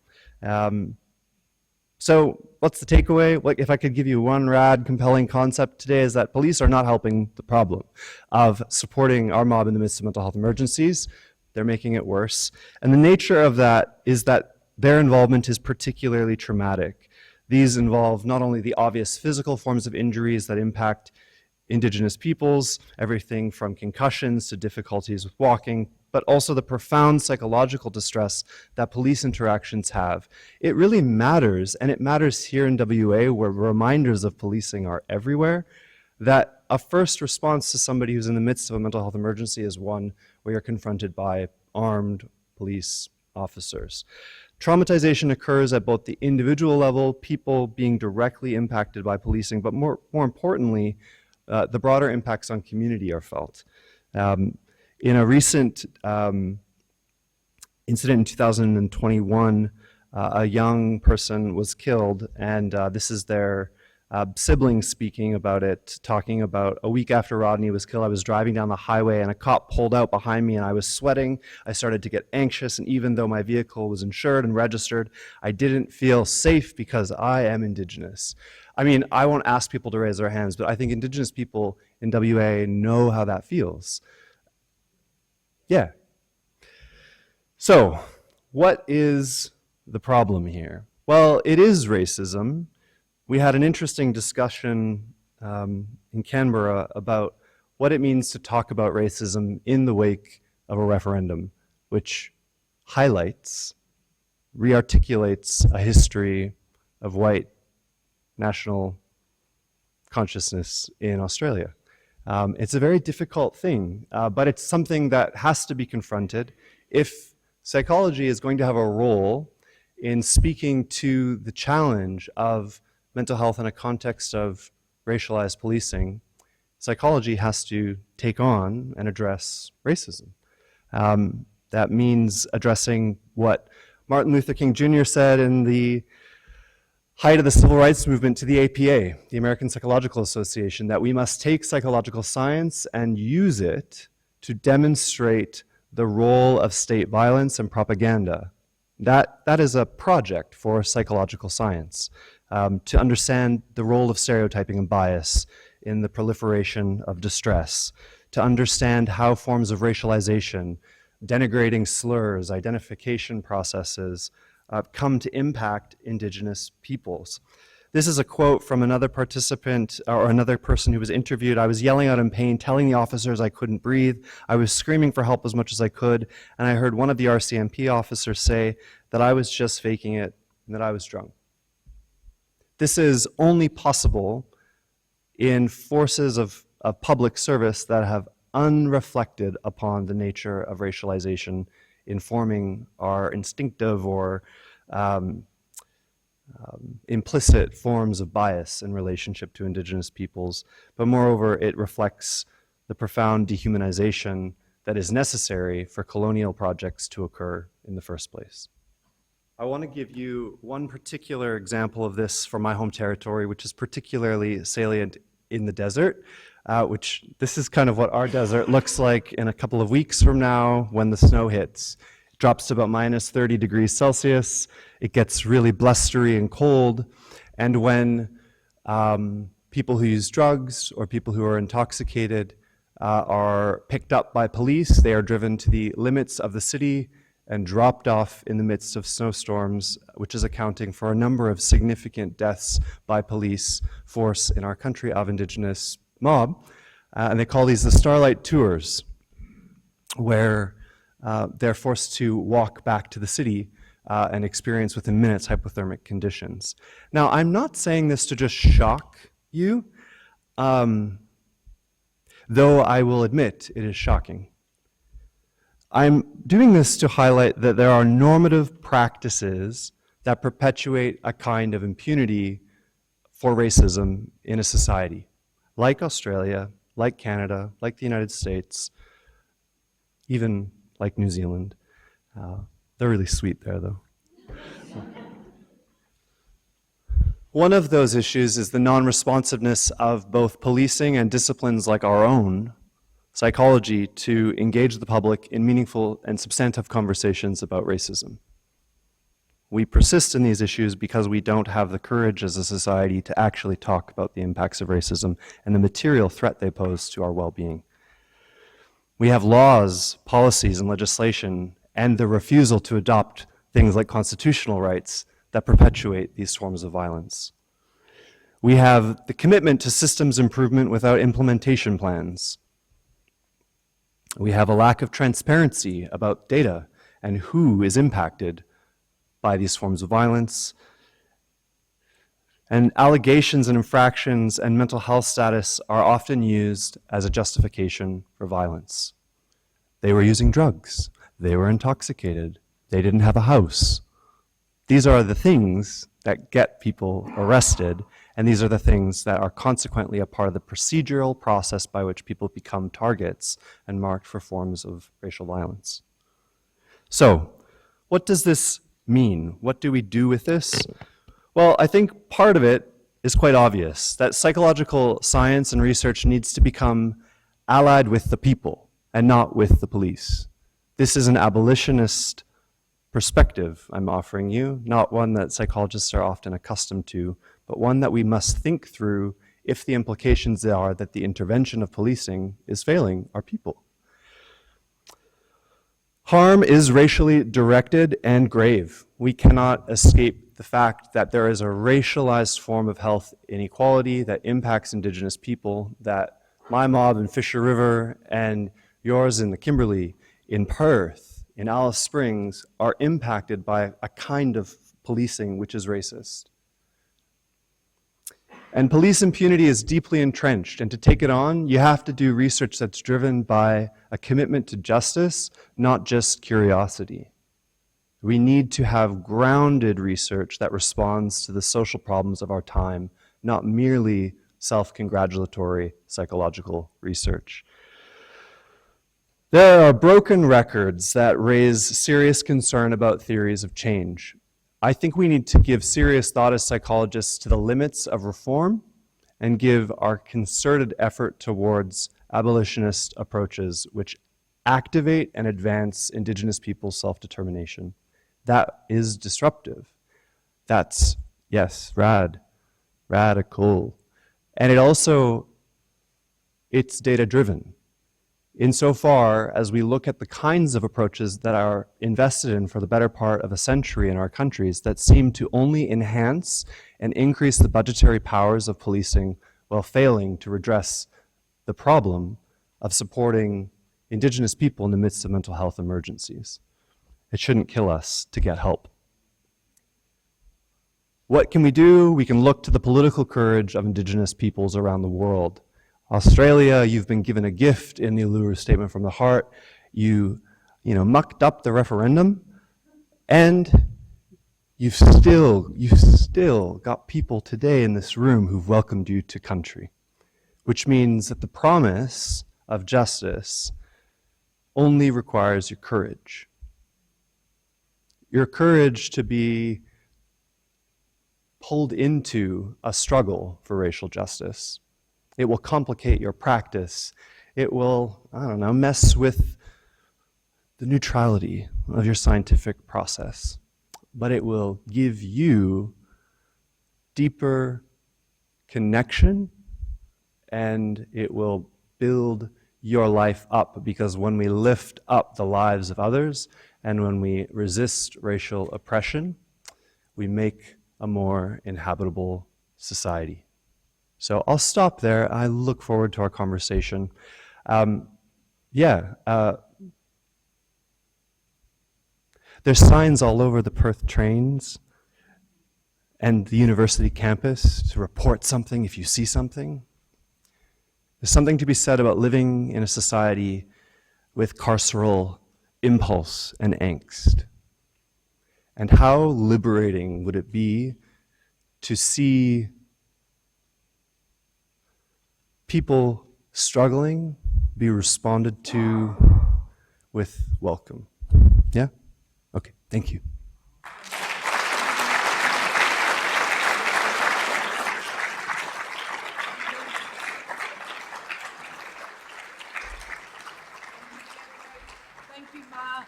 So what's the takeaway? Like, if I could give you one rad, compelling concept today, is that police are not helping the problem of supporting our mob in the midst of mental health emergencies. They're making it worse. And the nature of that is that their involvement is particularly traumatic. These involve not only the obvious physical forms of injuries that impact Indigenous peoples, everything from concussions to difficulties with walking, but also the profound psychological distress that police interactions have. It really matters, and it matters here in WA, where reminders of policing are everywhere, that a first response to somebody who's in the midst of a mental health emergency is one where you're confronted by armed police officers. Traumatization occurs at both the individual level, people being directly impacted by policing, but more importantly, the broader impacts on community are felt. In a recent incident in 2021, a young person was killed, and this is their siblings speaking about it, talking about a week after Rodney was killed, I was driving down the highway and a cop pulled out behind me and I was sweating. I started to get anxious, and even though my vehicle was insured and registered, I didn't feel safe because I am Indigenous. I mean, I won't ask people to raise their hands, but I think Indigenous people in WA know how that feels. Yeah. So, what is the problem here? Well, it is racism. We had an interesting discussion in Canberra about what it means to talk about racism in the wake of a referendum, which highlights, re-articulates a history of white national consciousness in Australia. It's a very difficult thing, but it's something that has to be confronted if psychology is going to have a role in speaking to the challenge of mental health in a context of racialized policing. Psychology has to take on and address racism. That means addressing what Martin Luther King Jr. said in the height of the civil rights movement to the APA, the American Psychological Association, that we must take psychological science and use it to demonstrate the role of state violence and propaganda. That is a project for psychological science, to understand the role of stereotyping and bias in the proliferation of distress, to understand how forms of racialization, denigrating slurs, identification processes, come to impact Indigenous peoples. This is a quote from another participant or another person who was interviewed. I was yelling out in pain, telling the officers I couldn't breathe. I was screaming for help as much as I could, and I heard one of the RCMP officers say that I was just faking it and that I was drunk. This is only possible in forces of public service that have unreflected upon the nature of racialization, informing our instinctive or implicit forms of bias in relationship to Indigenous peoples. But moreover, it reflects the profound dehumanization that is necessary for colonial projects to occur in the first place. I want to give you one particular example of this from my home territory, which is particularly salient in the desert, which this is kind of what our desert looks like in a couple of weeks from now when the snow hits. It drops to about minus 30 degrees Celsius. It gets really blustery and cold. And when people who use drugs or people who are intoxicated are picked up by police, they are driven to the limits of the city and dropped off in the midst of snowstorms, which is accounting for a number of significant deaths by police force in our country of Indigenous mob. And they call these the Starlight Tours, where they're forced to walk back to the city and experience within minutes hypothermic conditions. Now, I'm not saying this to just shock you, though I will admit it is shocking. I'm doing this to highlight that there are normative practices that perpetuate a kind of impunity for racism in a society, like Australia, like Canada, like the United States, even like New Zealand. They're really sweet there, though. One of those issues is the non-responsiveness of both policing and disciplines like our own, psychology, to engage the public in meaningful and substantive conversations about racism. We persist in these issues because we don't have the courage as a society to actually talk about the impacts of racism and the material threat they pose to our well-being. We have laws, policies, and legislation, and the refusal to adopt things like constitutional rights that perpetuate these forms of violence. We have the commitment to systems improvement without implementation plans. We have a lack of transparency about data and who is impacted by these forms of violence. And allegations and infractions and mental health status are often used as a justification for violence. They were using drugs. They were intoxicated. They didn't have a house. These are the things that get people arrested, and these are the things that are consequently a part of the procedural process by which people become targets and marked for forms of racial violence. So, what does this mean? What do we do with this? Well, I think part of it is quite obvious, that psychological science and research needs to become allied with the people and not with the police. This is an abolitionist perspective I'm offering you, not one that psychologists are often accustomed to, but one that we must think through if the implications are that the intervention of policing is failing our people. Harm is racially directed and grave. We cannot escape the fact that there is a racialized form of health inequality that impacts Indigenous people, that my mob in Fisher River and yours in the Kimberley, in Perth, in Alice Springs, are impacted by a kind of policing which is racist. And police impunity is deeply entrenched, and to take it on, you have to do research that's driven by a commitment to justice, not just curiosity. We need to have grounded research that responds to the social problems of our time, not merely self-congratulatory psychological research. There are broken records that raise serious concern about theories of change. I think we need to give serious thought as psychologists to the limits of reform and give our concerted effort towards abolitionist approaches which activate and advance Indigenous people's self-determination. That is disruptive. That's, yes, radical. And it's data-driven. Insofar as we look at the kinds of approaches that are invested in for the better part of a century in our countries that seem to only enhance and increase the budgetary powers of policing while failing to redress the problem of supporting Indigenous people in the midst of mental health emergencies. It shouldn't kill us to get help. What can we do? We can look to the political courage of Indigenous peoples around the world. Australia, you've been given a gift in the Uluru Statement from the Heart. You mucked up the referendum, and you've still got people today in this room who've welcomed you to country, which means that the promise of justice only requires your courage. Your courage to be pulled into a struggle for racial justice. It will complicate your practice. It will, mess with the neutrality of your scientific process. But it will give you deeper connection, and it will build your life up, because when we lift up the lives of others and when we resist racial oppression, we make a more inhabitable society. So I'll stop there. I look forward to our conversation. There's signs all over the Perth trains and the university campus to report something if you see something. There's something to be said about living in a society with carceral impulse and angst. And how liberating would it be to see people struggling be responded to with welcome? Yeah? Okay, thank you. Thank you, Mark.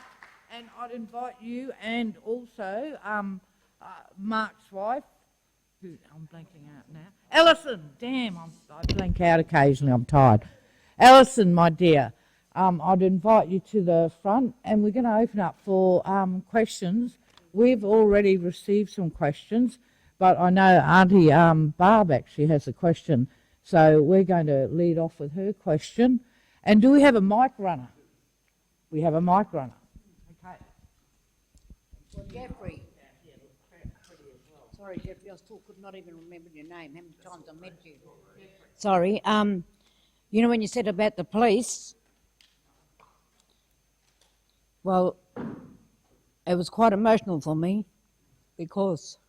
And I'd invite you and also Mark's wife, who I'm blanking out now. Alison, damn, I blank out occasionally, I'm tired. Alison, my dear, I'd invite you to the front, and we're going to open up for questions. We've already received some questions, but I know Auntie Barb actually has a question, so we're going to lead off with her question. And do we have a mic runner? We have a mic runner. Okay. Well, Jeffrey. Sorry, Jeffrey, I still could not even remember your name. How many times I met you? Sorry. You know when you said about the police, well, it was quite emotional for me because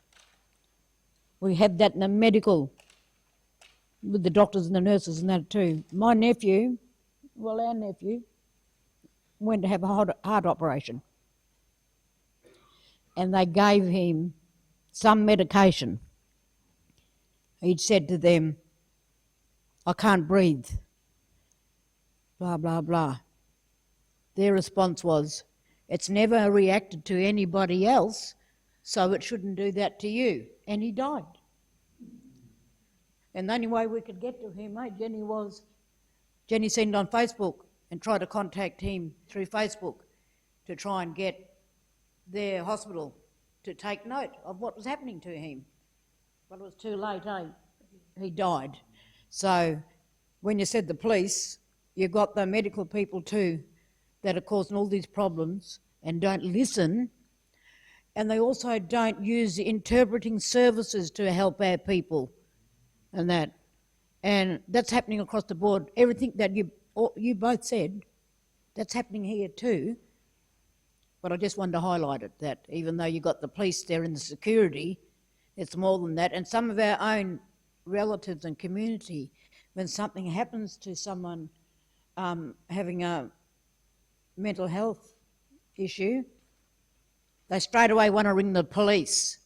we had that in the medical with the doctors and the nurses and that too. My nephew, well, our nephew, went to have a heart operation, and they gave him some medication, he'd said to them, I can't breathe, blah, blah, blah. Their response was, it's never reacted to anybody else, so it shouldn't do that to you. And he died. And the only way we could get to him, mate, Jenny sent on Facebook and tried to contact him through Facebook to try and get their hospital to take note of what was happening to him. But it was too late, eh? He died. So when you said the police, you got the medical people too that are causing all these problems and don't listen, and they also don't use the interpreting services to help our people and that. And that's happening across the board. Everything that you both said, that's happening here too. But I just wanted to highlight it, that even though you got the police there and the security, it's more than that. And some of our own relatives and community, when something happens to someone having a mental health issue, they straight away want to ring the police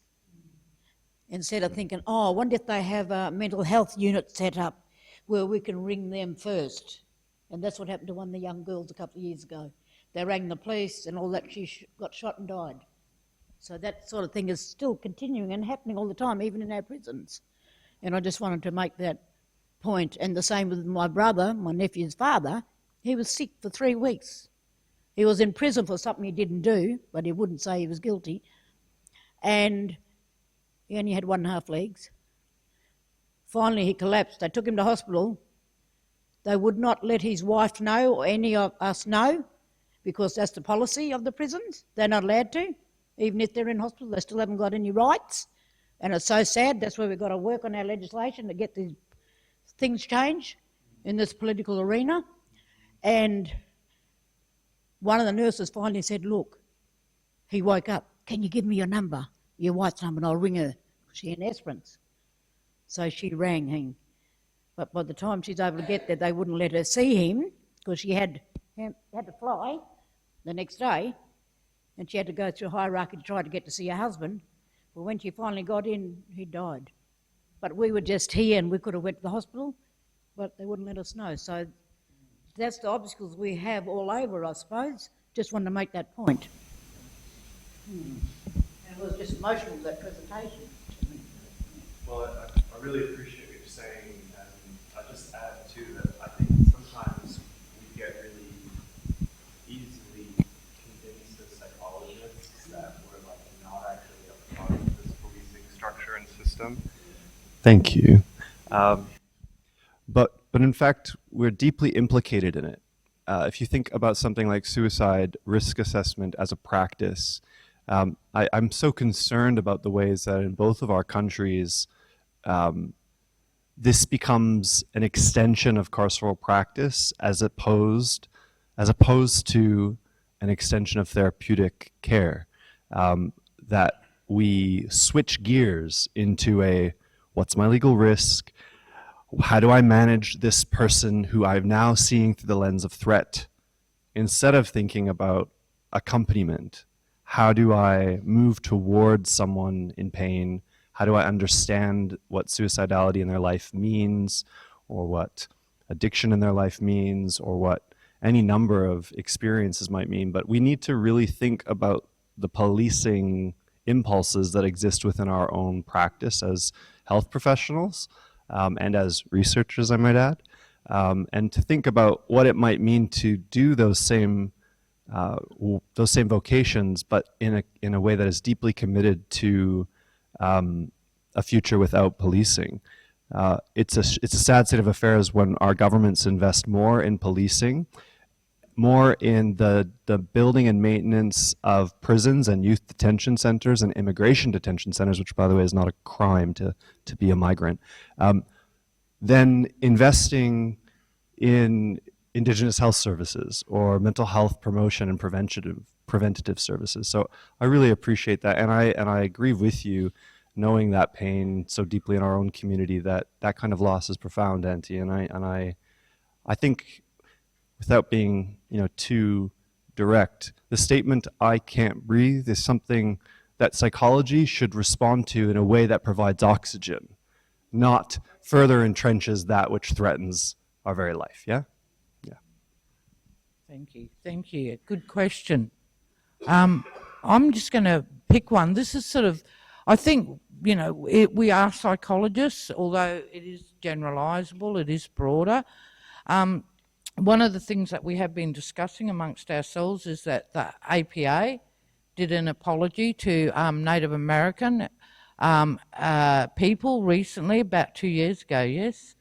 instead of thinking, oh, I wonder if they have a mental health unit set up where we can ring them first. And that's what happened to one of the young girls a couple of years ago. They rang the police and all that, she got shot and died. So that sort of thing is still continuing and happening all the time, even in our prisons. And I just wanted to make that point. And the same with my brother, my nephew's father. He was sick for 3 weeks. He was in prison for something he didn't do, but he wouldn't say he was guilty. And he only had 1.5 legs. Finally, he collapsed. They took him to hospital. They would not let his wife know or any of us know, because that's the policy of the prisons. They're not allowed to. Even if they're in hospital, they still haven't got any rights. And it's so sad. That's where we've got to work on our legislation to get these things changed in this political arena. And one of the nurses finally said, look, he woke up. Can you give me your number, your wife's number, and I'll ring her. She in Esperance. So she rang him. But by the time she's able to get there, they wouldn't let her see him because she had to fly the next day, and she had to go through hierarchy to try to get to see her husband. But when she finally got in, he died. But we were just here and we could have went to the hospital, but they wouldn't let us know. So that's the obstacles we have all over, I suppose. Just wanted to make that point. And it was just emotional, that presentation. Well, I really appreciate what you're saying, and I'll just add too that I think sometimes we get really easily convinced as psychologists that we're like not actually a part of this policing structure and system. Thank you. But in fact, we're deeply implicated in it. If you think about something like suicide risk assessment as a practice, I'm so concerned about the ways that in both of our countries, this becomes an extension of carceral practice as opposed to an extension of therapeutic care. That we switch gears into a, what's my legal risk? How do I manage this person who I'm now seeing through the lens of threat? Instead of thinking about accompaniment. How do I move towards someone in pain? How do I understand what suicidality in their life means, or what addiction in their life means, or what any number of experiences might mean? But we need to really think about the policing impulses that exist within our own practice as health professionals and as researchers, I might add, and to think about what it might mean to do those same vocations, but in a way that is deeply committed to a future without policing. It's a sad state of affairs when our governments invest more in policing, more in the building and maintenance of prisons and youth detention centers and immigration detention centers, which, by the way, is not a crime to be a migrant, than investing in Indigenous health services or mental health promotion and preventative services. So I really appreciate that, and I agree with you, knowing that pain so deeply in our own community, that kind of loss is profound, Auntie. And I think, without being too direct, the statement "I can't breathe" is something that psychology should respond to in a way that provides oxygen. not further entrenches that which threatens our very life. Yeah? Thank you. Good question. I'm just going to pick one. This is sort of, I think, we are psychologists, although it is generalisable, it is broader. One of the things that we have been discussing amongst ourselves is that the APA did an apology to Native American people recently, about 2 years ago, yes.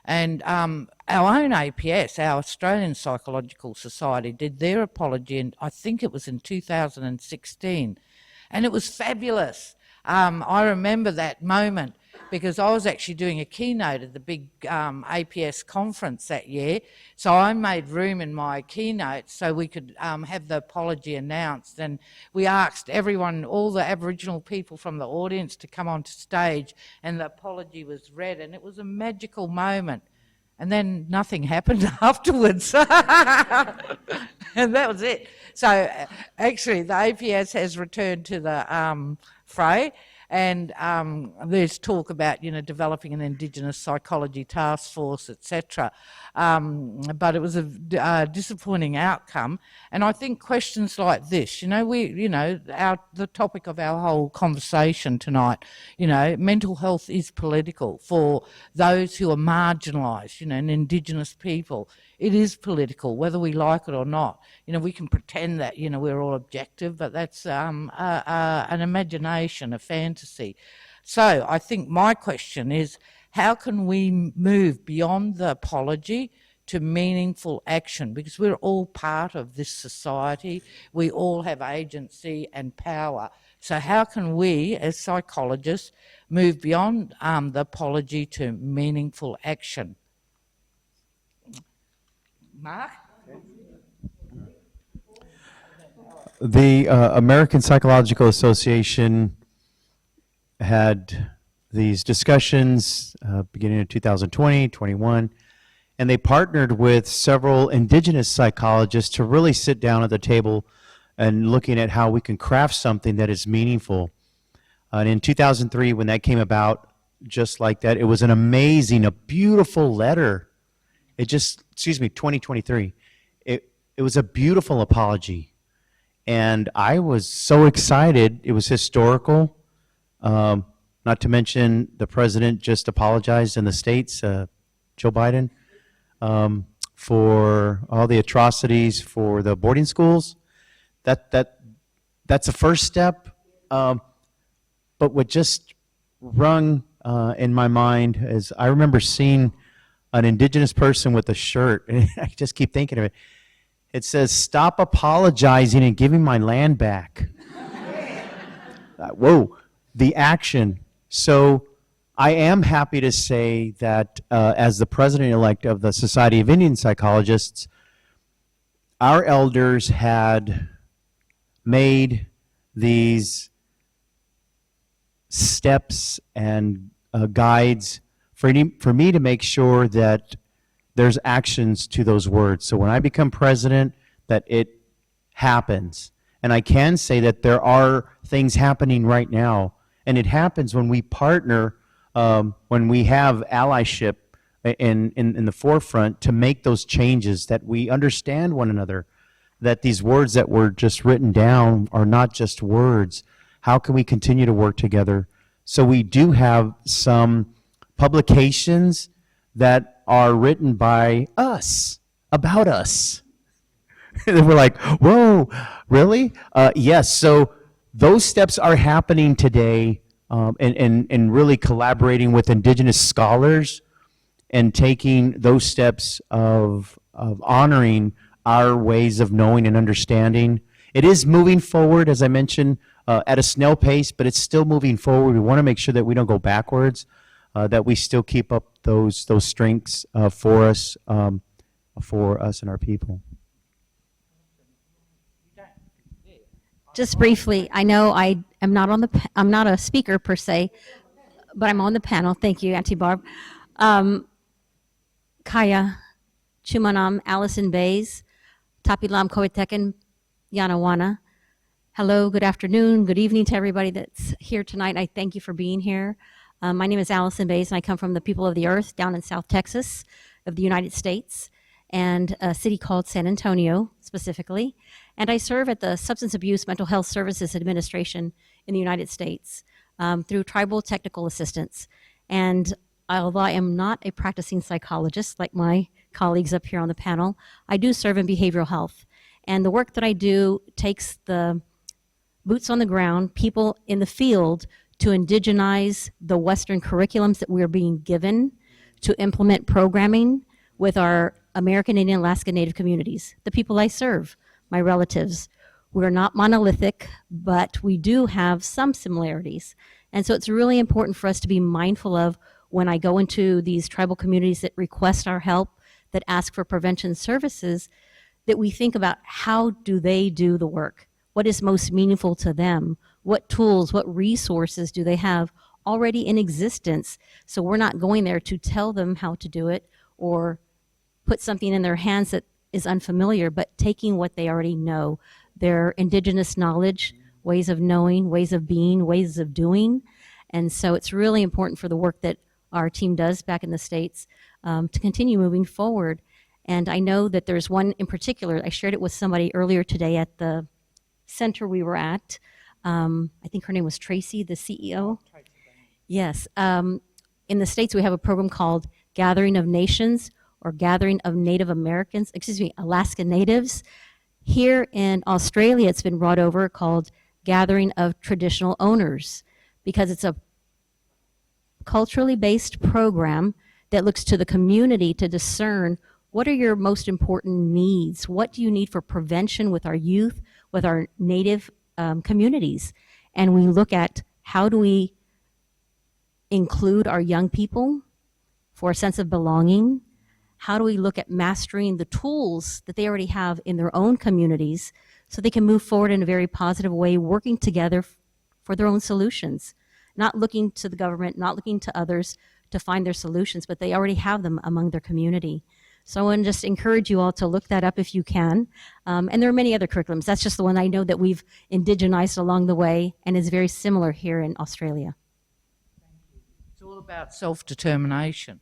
And our own APS, our Australian Psychological Society, did their apology, and I think it was in 2016. And it was fabulous. I remember that moment because I was actually doing a keynote at the big APS conference that year. So I made room in my keynote so we could have the apology announced. And we asked everyone, all the Aboriginal people from the audience to come onto stage, and the apology was read, and it was a magical moment. And then nothing happened afterwards. And that was it. So actually the APS has returned to the fray, and there's talk about, developing an Indigenous psychology task force, etc. But it was a disappointing outcome. And I think questions like this, the topic of our whole conversation tonight, mental health is political for those who are marginalised, and Indigenous people. It is political, whether we like it or not. We can pretend that, we're all objective, but that's an imagination, a fantasy. So I think my question is, how can we move beyond the apology to meaningful action? Because we're all part of this society. We all have agency and power. So how can we, as psychologists, move beyond the apology to meaningful action? Mark? The American Psychological Association had these discussions beginning in 2020, 21, and they partnered with several Indigenous psychologists to really sit down at the table and looking at how we can craft something that is meaningful. And in 2003, when that came about, just like that, it was an amazing, a beautiful letter. 2023. It was a beautiful apology. And I was so excited. It was historical. Not to mention the president just apologized in the States, Joe Biden, for all the atrocities for the boarding schools. That's a first step. But what just rung in my mind is I remember seeing an Indigenous person with a shirt, and I just keep thinking of it. It says, "Stop apologizing and giving my land back." Whoa, the action. So I am happy to say that as the president-elect of the Society of Indian Psychologists, our elders had made these steps and guides for me to make sure that there's actions to those words. So when I become president, that it happens. And I can say that there are things happening right now. And it happens when we partner, when we have allyship in the forefront to make those changes, that we understand one another, that these words that were just written down are not just words. How can we continue to work together? So we do have some publications that are written by us, about us. And we're like, whoa, really? Yes, so those steps are happening today, and really collaborating with Indigenous scholars and taking those steps of honoring our ways of knowing and understanding. It is moving forward, as I mentioned, at a snail pace, but it's still moving forward. We want to make sure that we don't go backwards, that we still keep up those strengths for us and our people. Just briefly, I know I am not I'm not a speaker per se, but I'm on the panel. Thank you, Auntie Barb. Kaya, Chumanam, Allison Bays, Tapilam Koitekan, Yanawana. Hello, good afternoon, good evening to everybody that's here tonight. I thank you for being here. My name is Allison Bays, and I come from the people of the earth down in South Texas of the United States, and a city called San Antonio specifically. And I serve at the Substance Abuse Mental Health Services Administration in the United States through tribal technical assistance. And although I am not a practicing psychologist like my colleagues up here on the panel, I do serve in behavioral health. And the work that I do takes the boots on the ground, people in the field, to indigenize the Western curriculums that we're being given to implement programming with our American Indian Alaska Native communities, the people I serve, my relatives. We're not monolithic, but we do have some similarities. And so it's really important for us to be mindful of when I go into these tribal communities that request our help, that ask for prevention services, that we think about how do they do the work? What is most meaningful to them? What tools, what resources do they have already in existence? So we're not going there to tell them how to do it or put something in their hands that is unfamiliar, but taking what they already know, their indigenous knowledge, ways of knowing, ways of being, ways of doing. And so it's really important for the work that our team does back in the States to continue moving forward. And I know that there's one in particular, I shared it with somebody earlier today at the center we were at. I think her name was Tracy, the CEO. Yes. In the States, we have a program called Gathering of Nations, or Gathering of Native Americans, Alaska Natives. Here in Australia, it's been brought over called Gathering of Traditional Owners, because it's a culturally based program that looks to the community to discern what are your most important needs? What do you need for prevention with our youth, with our Native communities? And we look at how do we include our young people for a sense of belonging? How do we look at mastering the tools that they already have in their own communities so they can move forward in a very positive way, working together for their own solutions, not looking to the government, not looking to others to find their solutions, but they already have them among their community. So I want to just encourage you all to look that up if you can. And there are many other curriculums. That's just the one I know that we've indigenized along the way and is very similar here in Australia. It's all about self-determination.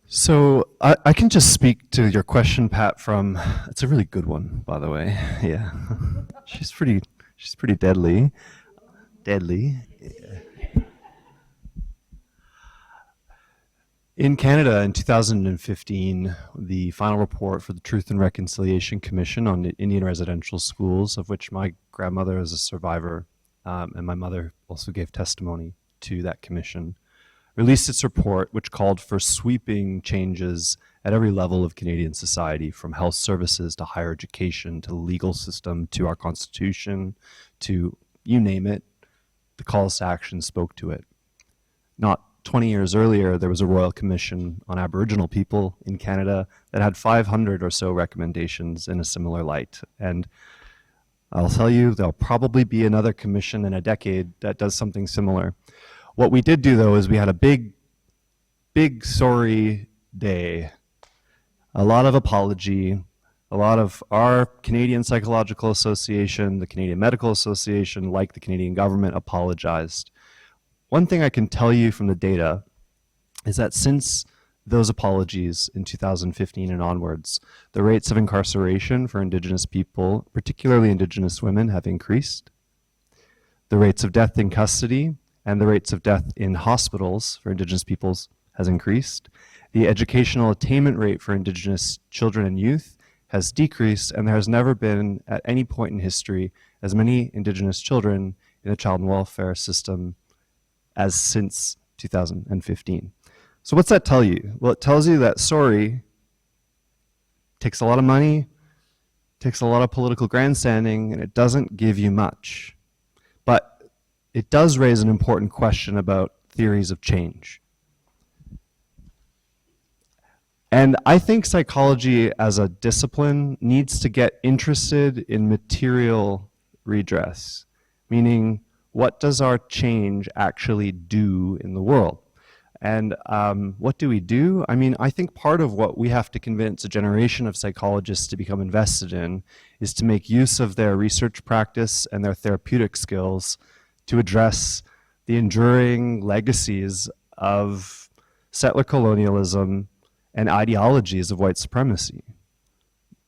So I can just speak to your question, Pat, from, it's a really good one, by the way. Yeah. She's pretty deadly. In Canada in 2015, the final report for the Truth and Reconciliation Commission on Indian residential schools, of which my grandmother is a survivor, and my mother also gave testimony to that commission, released its report, which called for sweeping changes at every level of Canadian society, from health services to higher education to the legal system to our constitution to you name it. The calls to action spoke to it. Not 20 years earlier, there was a Royal Commission on Aboriginal people in Canada that had 500 or so recommendations in a similar light. And I'll tell you, there'll probably be another commission in a decade that does something similar. What we did do, though, is we had a big sorry day, a lot of apology, a lot of our Canadian Psychological Association, the Canadian Medical Association, like the Canadian government, apologized. One thing I can tell you from the data is that since those apologies in 2015 and onwards, the rates of incarceration for Indigenous people, particularly Indigenous women, have increased. The rates of death in custody and the rates of death in hospitals for Indigenous peoples has increased. The educational attainment rate for Indigenous children and youth has decreased, and there has never been, at any point in history, as many Indigenous children in the child and welfare system as since 2015. So what's that tell you? Well, it tells you that sorry takes a lot of money, takes a lot of political grandstanding, and it doesn't give you much. But it does raise an important question about theories of change. And I think psychology as a discipline needs to get interested in material redress, meaning what does our change actually do in the world? And what do we do? I mean, I think part of what we have to convince a generation of psychologists to become invested in is to make use of their research practice and their therapeutic skills to address the enduring legacies of settler colonialism and ideologies of white supremacy.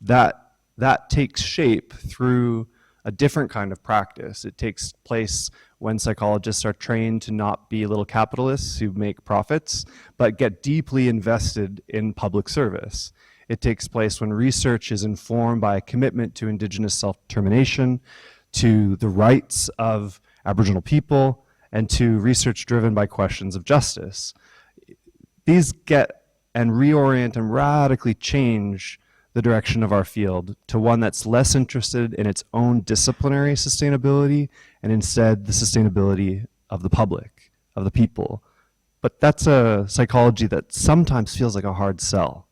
That takes shape through a different kind of practice. It takes place when psychologists are trained to not be little capitalists who make profits, but get deeply invested in public service. It takes place when research is informed by a commitment to Indigenous self-determination, to the rights of Aboriginal people, and to research driven by questions of justice. These get and reorient and radically change the direction of our field to one that's less interested in its own disciplinary sustainability and instead the sustainability of the public, of the people. But that's a psychology that sometimes feels like a hard sell.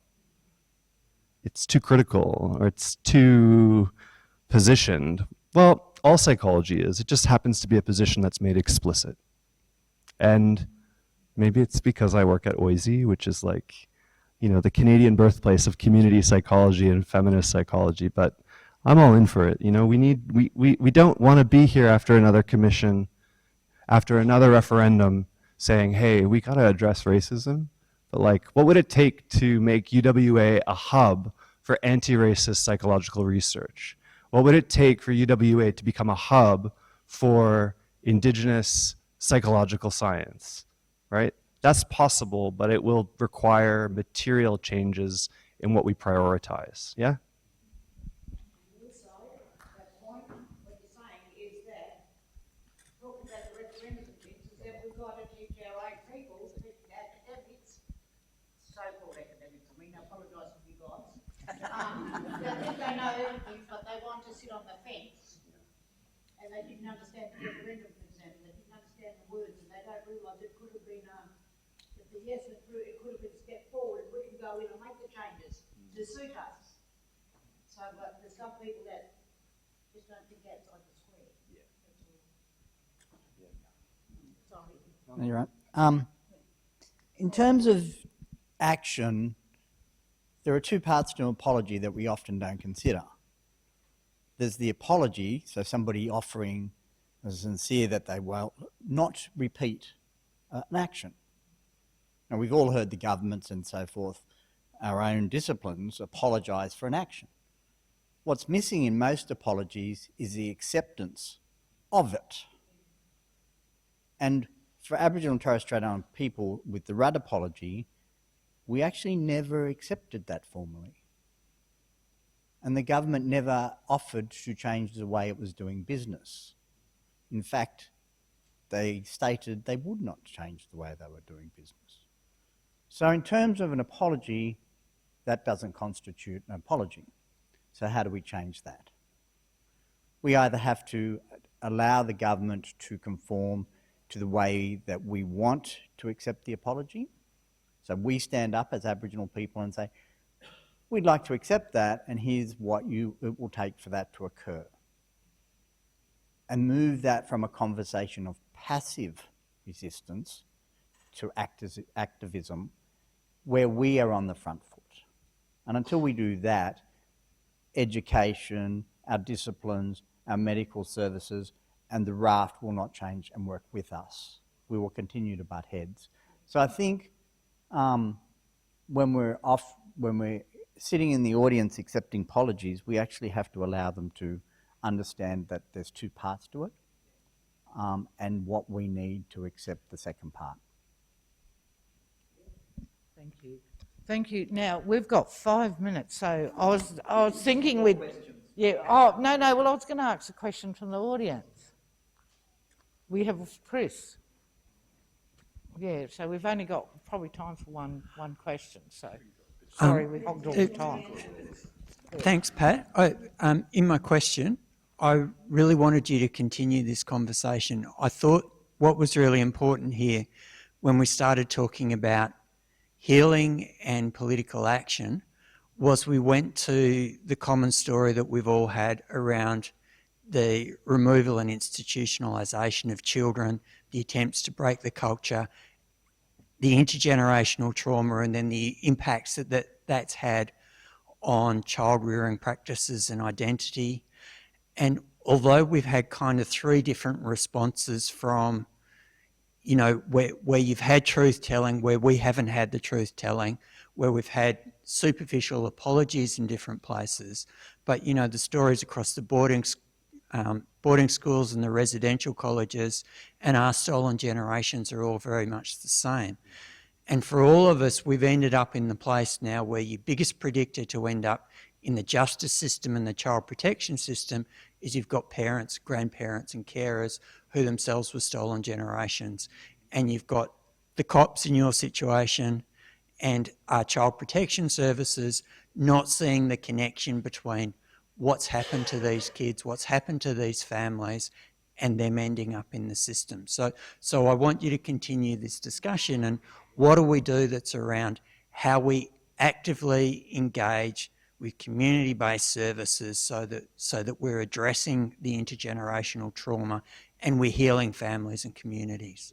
It's too critical or it's too positioned. Well, all psychology is. It just happens to be a position that's made explicit. And maybe it's because I work at OISE, which is like, you know, the Canadian birthplace of community psychology and feminist psychology, but I'm all in for it. You know, we don't want to be here after another commission, after another referendum saying, hey, we got to address racism. But like, what would it take to make UWA a hub for anti-racist psychological research? What would it take for UWA to become a hub for Indigenous psychological science, right? That's possible, but it will require material changes in what we prioritize, yeah? Also, that point, what you're saying is that, talking about the referendum things, is that we've got to teach our own people, academics, so-called academics, I mean, I apologise for you guys, that think they know everything, but they want to sit on the fence, and they didn't understand the referendum, for example, they didn't understand the words, and they don't realise it could have been yes, it could have been a step forward, and we can go in and make the changes to suit us. So, but there's some people that just don't think outside the square. Yeah. Sorry. No, you're right. In terms of action, there are two parts to an apology that we often don't consider. There's the apology, so somebody offering a sincere that they will not repeat an action. Now, we've all heard the governments and so forth, our own disciplines, apologise for an action. What's missing in most apologies is the acceptance of it. And for Aboriginal and Torres Strait Islander people with the Rudd apology, we actually never accepted that formally. And the government never offered to change the way it was doing business. In fact, they stated they would not change the way they were doing business. So in terms of an apology, that doesn't constitute an apology. So how do we change that? We either have to allow the government to conform to the way that we want to accept the apology. So we stand up as Aboriginal people and say, we'd like to accept that, and here's what it will take for that to occur. And move that from a conversation of passive resistance to activism, where we are on the front foot. And until we do that, education, our disciplines, our medical services, and the raft will not change and work with us. We will continue to butt heads. So I think when we're sitting in the audience accepting apologies, we actually have to allow them to understand that there's two parts to it, and what we need to accept the second part. Thank you. Thank you. Now, we've got 5 minutes, so I was thinking we'd... Yeah, oh, no, well, I was going to ask a question from the audience. We have Chris. Yeah, so we've only got probably time for one question, so sorry we hogged all the time. Thanks, Pat. In my question, I really wanted you to continue this conversation. I thought what was really important here when we started talking about healing and political action was we went to the common story that we've all had around the removal and institutionalisation of children, the attempts to break the culture, the intergenerational trauma, and then the impacts that's had on child rearing practices and identity. And although we've had kind of three different responses from you know, where you've had truth telling, where we haven't had the truth telling, where we've had superficial apologies in different places. But, you know, the stories across the boarding schools and the residential colleges and our stolen generations are all very much the same. And for all of us, we've ended up in the place now where your biggest predictor to end up in the justice system and the child protection system is you've got parents, grandparents and carers who themselves were stolen generations. And you've got the cops in your situation and our child protection services not seeing the connection between what's happened to these kids, what's happened to these families, and them ending up in the system. So I want you to continue this discussion, and what do we do that's around how we actively engage with community-based services so that we're addressing the intergenerational trauma and we're healing families and communities.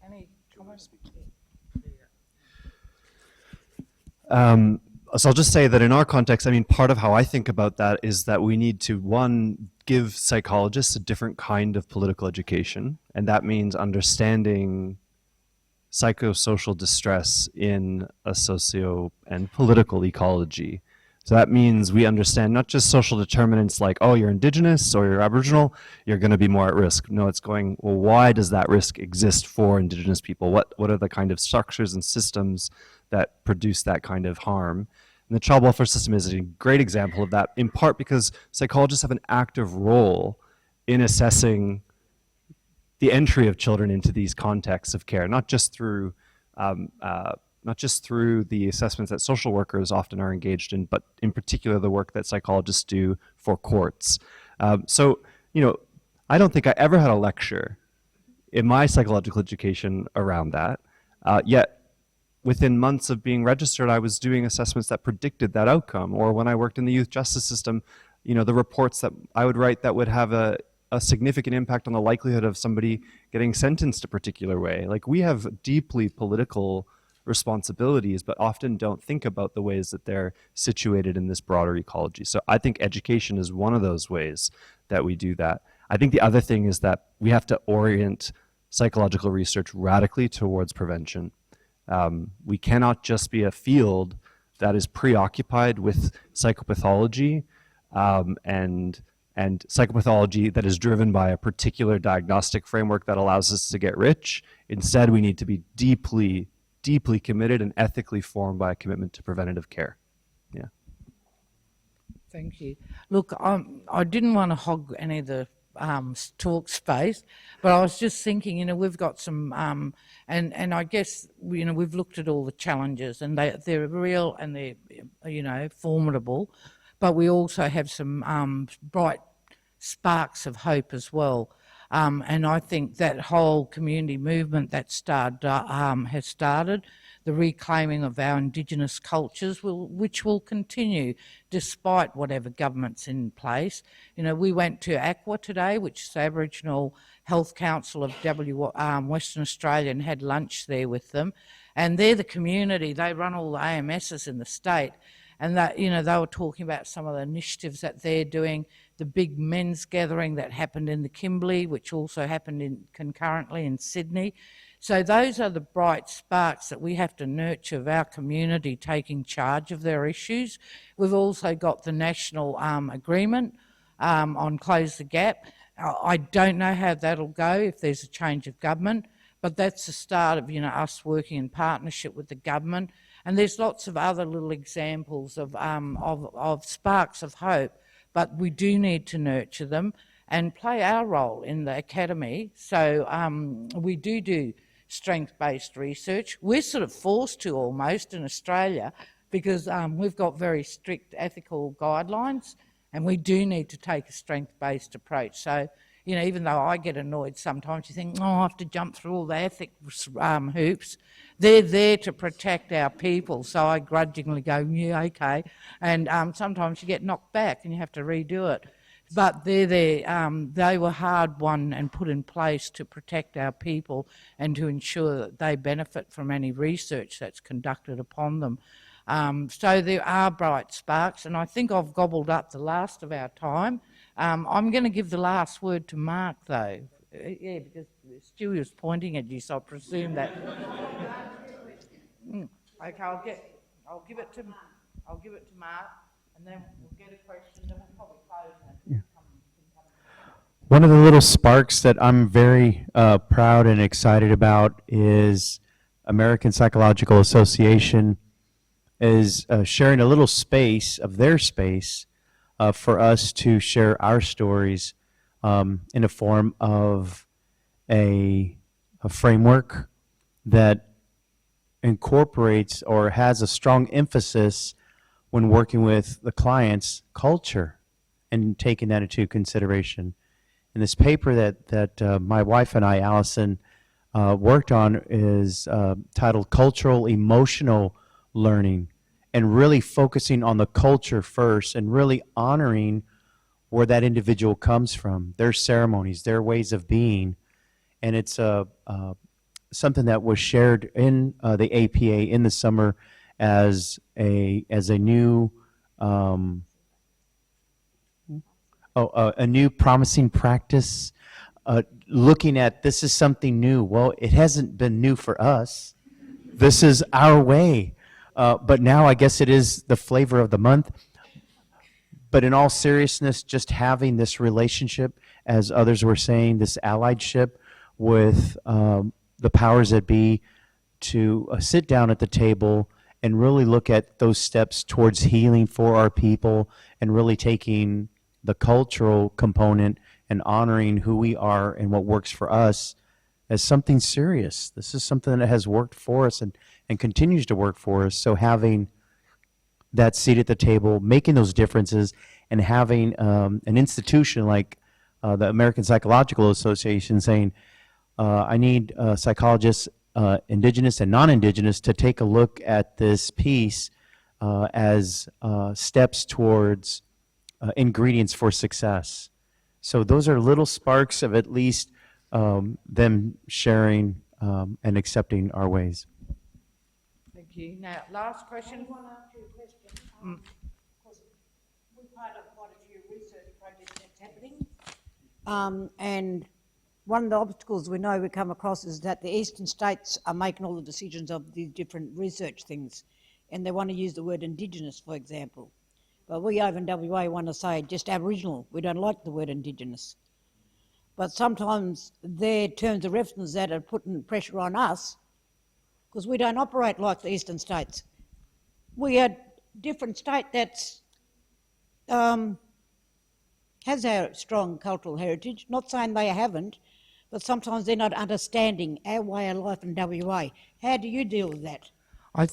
Any comments? So I'll just say that in our context, I mean, part of how I think about that is that we need to, one, give psychologists a different kind of political education, and that means understanding psychosocial distress in a socio and political ecology. So that means we understand not just social determinants like, oh, you're Indigenous or you're Aboriginal, you're going to be more at risk. No, it's going, well, why does that risk exist for Indigenous people? What are the kind of structures and systems that produce that kind of harm? And the child welfare system is a great example of that, in part because psychologists have an active role in assessing the entry of children into these contexts of care, not just through the assessments that social workers often are engaged in, but in particular the work that psychologists do for courts. So, you know, I don't think I ever had a lecture in my psychological education around that, yet within months of being registered, I was doing assessments that predicted that outcome. Or when I worked in the youth justice system, you know, the reports that I would write that would have a significant impact on the likelihood of somebody getting sentenced a particular way. Like, we have deeply political responsibilities, but often don't think about the ways that they're situated in this broader ecology. So I think education is one of those ways that we do that. I think the other thing is that we have to orient psychological research radically towards prevention. We cannot just be a field that is preoccupied with psychopathology and psychopathology that is driven by a particular diagnostic framework that allows us to get rich. Instead, we need to be deeply, deeply committed and ethically formed by a commitment to preventative care. Yeah. Thank you. Look, I didn't want to hog any of the talk space, but I was just thinking, you know, we've got some, and I guess, you know, we've looked at all the challenges, and they're real and they're, you know, formidable, but we also have some bright sparks of hope as well. And I think that whole community movement that has started, the reclaiming of our Indigenous cultures, which will continue despite whatever government's in place. You know, we went to ACWA today, which is the Aboriginal Health Council of Western Australia, and had lunch there with them. And they're the community, they run all the AMSs in the state. And that, you know, they were talking about some of the initiatives that they're doing, the big men's gathering that happened in the Kimberley, which also happened concurrently in Sydney. So those are the bright sparks that we have to nurture of our community taking charge of their issues. We've also got the national agreement on Close the Gap. I don't know how that'll go if there's a change of government, but that's the start of, you know, us working in partnership with the government. And there's lots of other little examples of sparks of hope, but we do need to nurture them and play our role in the academy. So we do strength-based research. We're sort of forced to almost in Australia because we've got very strict ethical guidelines, and we do need to take a strength-based approach. So, you know, even though I get annoyed sometimes, you think, oh, I have to jump through all the ethics hoops. They're there to protect our people, so I grudgingly go, yeah, okay. And sometimes you get knocked back and you have to redo it. But they're there. They were hard won and put in place to protect our people and to ensure that they benefit from any research that's conducted upon them. So there are bright sparks, and I think I've gobbled up the last of our time. I'm going to give the last word to Mark, though. Yeah, because Stu was pointing at you, so I presume that. Okay, I'll give it to Mark, and then we'll get a question, then we'll probably close it. One of the little sparks that I'm very proud and excited about is American Psychological Association is sharing a little space of their space for us to share our stories in a form of a framework that incorporates or has a strong emphasis when working with the client's culture and taking that into consideration. And this paper that my wife and I, Allison, worked on is titled Cultural Emotional Learning, and really focusing on the culture first and really honoring where that individual comes from, their ceremonies, their ways of being. And it's something that was shared in the APA in the summer as a new a new promising practice, looking at this is something new. Well, it hasn't been new for us. This is our way. But now I guess it is the flavor of the month. But in all seriousness, just having this relationship, as others were saying, this alliedship with the powers that be, to sit down at the table and really look at those steps towards healing for our people, and really taking the cultural component and honoring who we are and what works for us as something serious. This is something that has worked for us and continues to work for us. So having that seat at the table, making those differences, and having an institution like the American Psychological Association saying, I need psychologists, Indigenous and non-Indigenous, to take a look at this piece as steps towards ingredients for success. So those are little sparks of at least them sharing and accepting our ways. Thank you. Now, last question. I want to ask you a question. Because we're part of quite a few research projects that's happening. And one of the obstacles we know we come across is that the eastern states are making all the decisions of these different research things, and they want to use the word Indigenous, for example. But we over in WA want to say just Aboriginal. We don't like the word Indigenous. But sometimes their terms of reference that are putting pressure on us, because we don't operate like the eastern states. We are a different state that's has our strong cultural heritage. Not saying they haven't, but sometimes they're not understanding our way of life in WA. How do you deal with that? I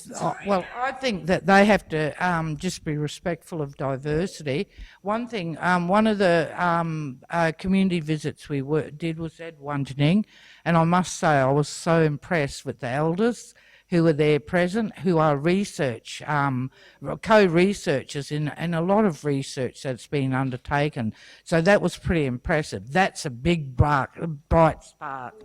think that they have to just be respectful of diversity. One thing, one of the community visits we did was at Wellington, and I must say I was so impressed with the elders who were there present, who are co-researchers in a lot of research that's been undertaken. So that was pretty impressive. That's a big bright spark.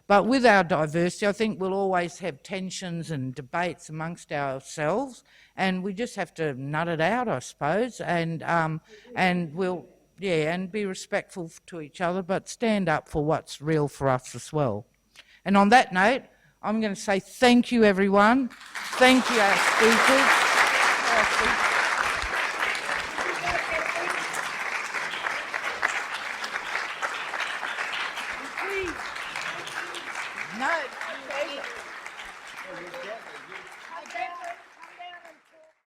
But with our diversity, I think we'll always have tensions and debates amongst ourselves, and we just have to nut it out, I suppose, and be respectful to each other, but stand up for what's real for us as well. And on that note, I'm going to say thank you, everyone. Thank you, our speakers. No,